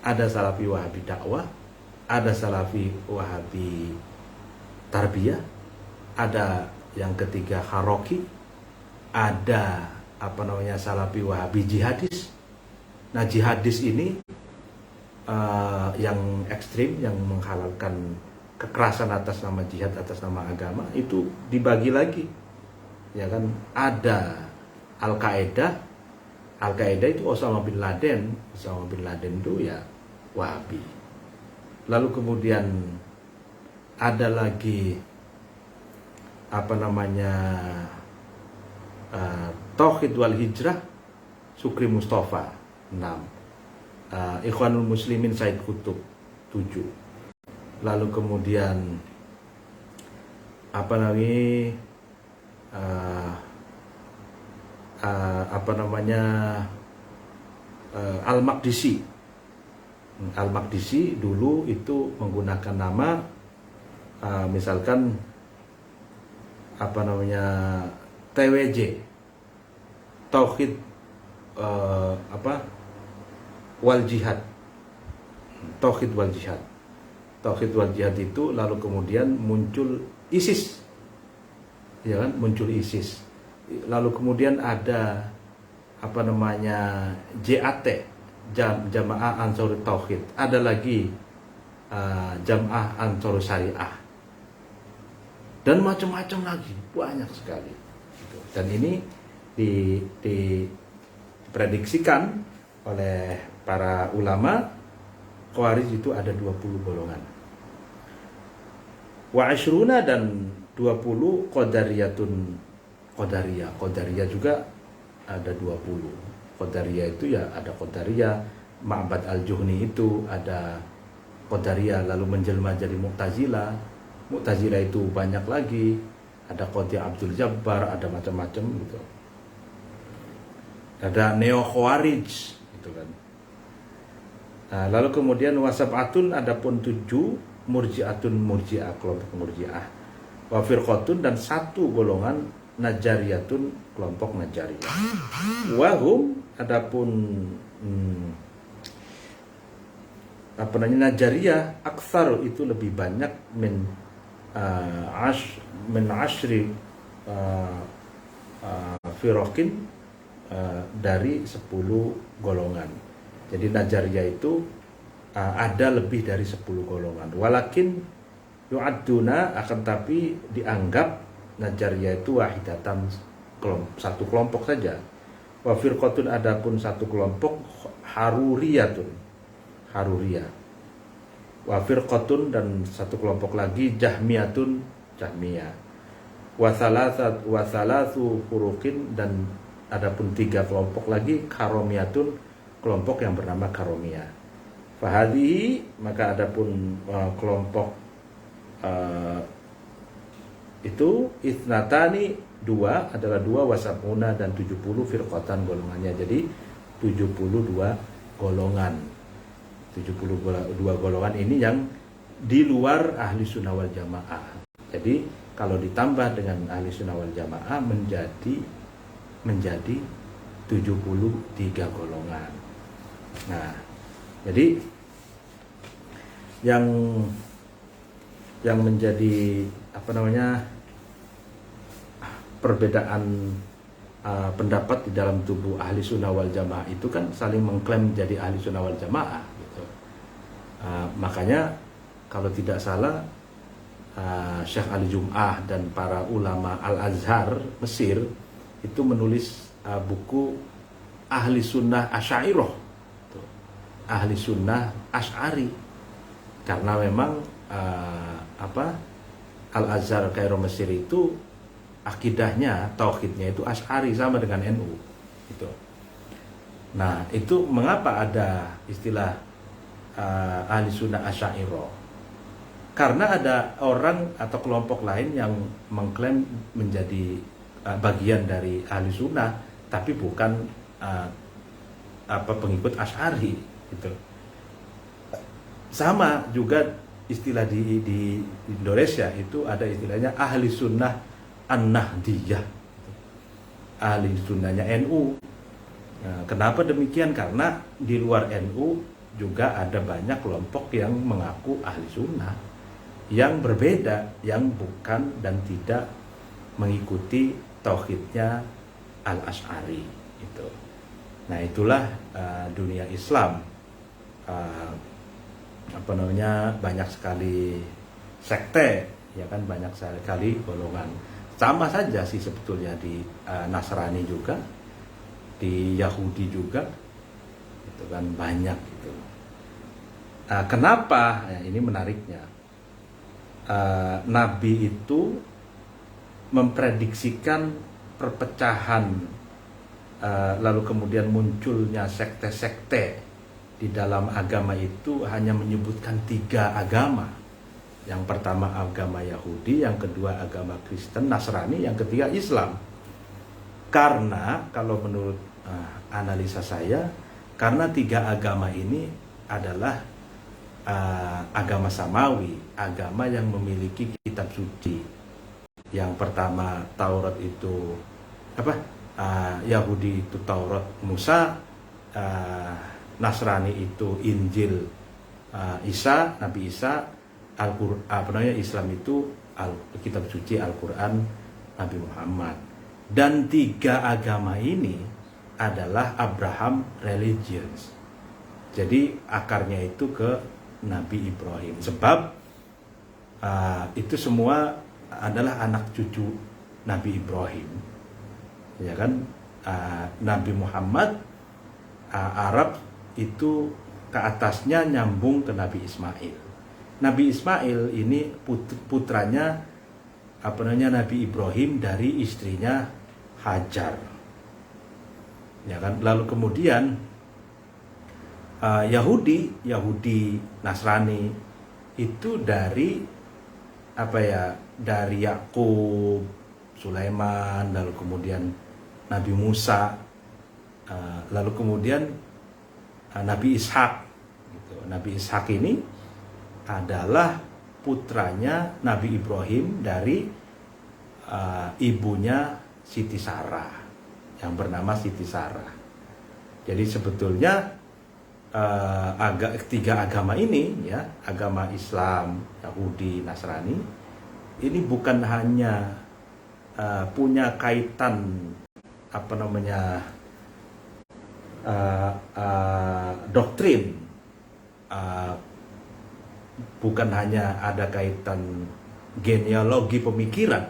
Ada Salafi Wahabi dakwah, ada Salafi Wahabi tarbiyah, ada yang ketiga Haroki, ada Salafi Wahabi jihadis. Nah, jihadis ini yang ekstrim, yang menghalalkan kekerasan atas nama jihad, atas nama agama, itu dibagi lagi, ya kan. Ada Al-Qaeda itu Osama bin Laden itu ya Wahabi. Lalu kemudian ada lagi Tauhid wal Hijrah Sukri Mustafa 6, Ikhwanul Muslimin Said Qutb 7. lalu kemudian apa namanya Al-Maqdisi. Al-Maqdisi dulu itu menggunakan nama misalkan TWJ, Tauhid wal Jihad. Tauhid wal Jihad. Tauhid wal Jihad itu lalu kemudian muncul ISIS. Ya kan, muncul ISIS. Lalu kemudian ada JAT, Jamaah Ansarut Tauhid. Ada lagi Jamaah Ansarut Syariah. Dan macam-macam lagi, banyak sekali. Dan ini diprediksikan oleh para ulama, Khawarij itu ada 20 golongan. Wa asyruna dan 20 Qadariyatun. Qadariyah juga ada 20. Qadariyah itu ya ada Qadariyah Ma'bad al-Juhni, itu ada Qadariyah lalu menjelma jadi Mu'tazilah. Mu'tazilah itu banyak lagi, ada Qadhi Abdul Jabbar, ada macam-macam gitu. Ada Neo Khawarij gitu kan. Nah, lalu kemudian wasab'atun, adapun 7 Murji'atun, Murji'ah, kelompok Murji'ah. Wa firqatun, dan 1 golongan Najariyatun, kelompok Najariyah. Wahum, adapun Najariyah aksar, itu lebih banyak min ashri firaqin, dari 10 golongan. Jadi Najariyah itu ada lebih dari 10 golongan. Walakin yu'adduna, akan tapi dianggap Najariyah itu wahidatan, satu kelompok saja. Wa firqatun, adapun 1 kelompok Haruriyatun, Haruriyah. Wa firqatun, dan 1 kelompok lagi Jahmiyatun, Jahmiyah. Wa thalathu furuqin, dan adapun 3 kelompok lagi Karomiyatun, kelompok yang bernama Karomiyah. Fahadihi, maka adapun kelompok itu isnatani, 2 adalah 2, wasabuna, dan 70 firqatan golongannya. Jadi 72 golongan. 72 golongan ini yang di luar ahli sunnah wal jamaah. Jadi kalau ditambah dengan ahli sunnah wal jamaah menjadi 73 golongan. Nah, jadi yang menjadi perbedaan pendapat di dalam tubuh ahli sunnah wal jamaah itu kan saling mengklaim menjadi ahli sunnah wal jamaah gitu. Makanya kalau tidak salah Syekh Ali Jum'ah dan para ulama Al-Azhar Mesir itu menulis buku ahli sunnah Asy'ariyah, ahli sunnah Asy'ari, karena memang Al-Azhar Kairo Mesir itu akidahnya, tauhidnya itu Asy'ari, sama dengan NU gitu. Nah, itu mengapa ada istilah ahli sunnah Asy'ariyah? Karena ada orang atau kelompok lain yang mengklaim menjadi bagian dari ahli sunnah, tapi bukan pengikut Asy'ari gitu. Sama juga istilah di Indonesia itu ada istilahnya ahli sunnah An-Nahdiyah, ahli sunnahnya NU. Nah, kenapa demikian? Karena di luar NU juga ada banyak kelompok yang mengaku ahli sunnah, yang berbeda, yang bukan dan tidak mengikuti tauhidnya Al-Asy'ari itu. Nah, itulah dunia Islam, banyak sekali sekte, ya kan, banyak sekali golongan. Sama saja sih sebetulnya di Nasrani juga, di Yahudi juga, itu kan banyak gitu. Kenapa? Ya, ini menariknya. Nabi itu memprediksikan perpecahan, lalu kemudian munculnya sekte-sekte di dalam agama itu hanya menyebutkan 3 agama. Yang pertama agama Yahudi, yang kedua agama Kristen, Nasrani, yang ketiga Islam. Karena kalau menurut analisa saya, karena tiga agama ini adalah agama samawi, agama yang memiliki kitab suci. Yang pertama Taurat itu Yahudi itu Taurat Musa, Nasrani itu Injil Isa, Nabi Isa, Islam itu kitab suci Al-Quran Nabi Muhammad. Dan tiga agama ini adalah Abraham religions. Jadi akarnya itu ke Nabi Ibrahim. Sebab itu semua adalah anak cucu Nabi Ibrahim. Ya kan? Nabi Muhammad Arab itu ke atasnya nyambung ke Nabi Ismail. Nabi Ismail ini putranya Nabi Ibrahim dari istrinya Hajar. Ya kan? Lalu kemudian Yahudi Nasrani itu dari dari Yakub, Sulaiman, lalu kemudian Nabi Musa, lalu kemudian Nabi Ishak. Gitu. Nabi Ishak ini adalah putranya Nabi Ibrahim dari ibunya Siti Sarah yang bernama Siti Sarah. Jadi sebetulnya tiga agama ini, ya, agama Islam, Yahudi, Nasrani, ini bukan hanya punya kaitan doktrin, bukan hanya ada kaitan genealogi pemikiran,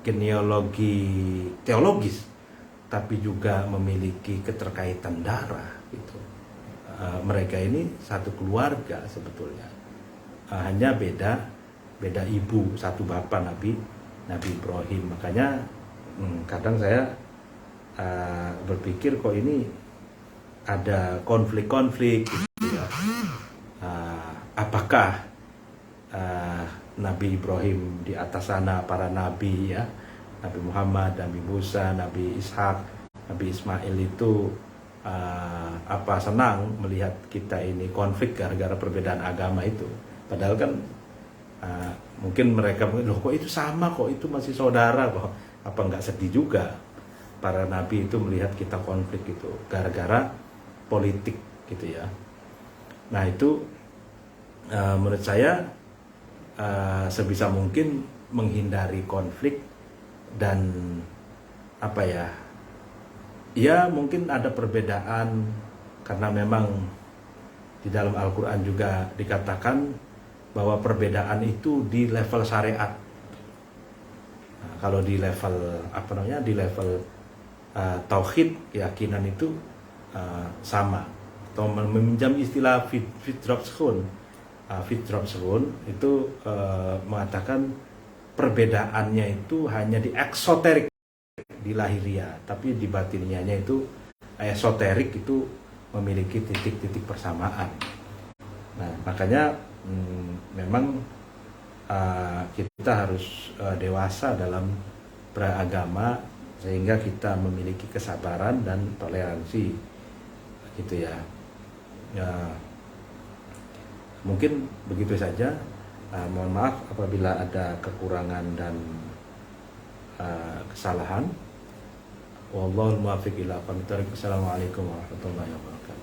genealogi teologis, tapi juga memiliki keterkaitan darah gitu. Mereka ini satu keluarga sebetulnya, hanya beda ibu, satu bapak Nabi Ibrahim. Makanya kadang saya berpikir kok ini ada konflik-konflik gitu ya. Apakah Nabi Ibrahim di atas sana para nabi, ya, Nabi Muhammad, Nabi Musa, Nabi Ishak, Nabi Ismail itu senang melihat kita ini konflik gara-gara perbedaan agama itu? Padahal kan mungkin mereka loh, kok itu sama, kok itu masih saudara, kok apa nggak sedih juga para nabi itu melihat kita konflik itu gara-gara politik gitu ya. Nah itu menurut saya sebisa mungkin menghindari konflik dan ya mungkin ada perbedaan karena memang di dalam Al-Quran juga dikatakan bahwa perbedaan itu di level syariat. Nah, kalau di level di level tauhid, keyakinan itu sama. Atau meminjam istilah Fitrabshun itu mengatakan perbedaannya itu hanya di eksoterik, di lahiriah, tapi di batiniahnya itu esoterik itu memiliki titik-titik persamaan. Nah, makanya memang kita harus dewasa dalam beragama sehingga kita memiliki kesabaran dan toleransi gitu ya. Mungkin begitu saja. Mohon maaf apabila ada kekurangan dan kesalahan. Wallahul muwaffiq ila aqwamit thoriq. Assalamualaikum warahmatullahi wabarakatuh.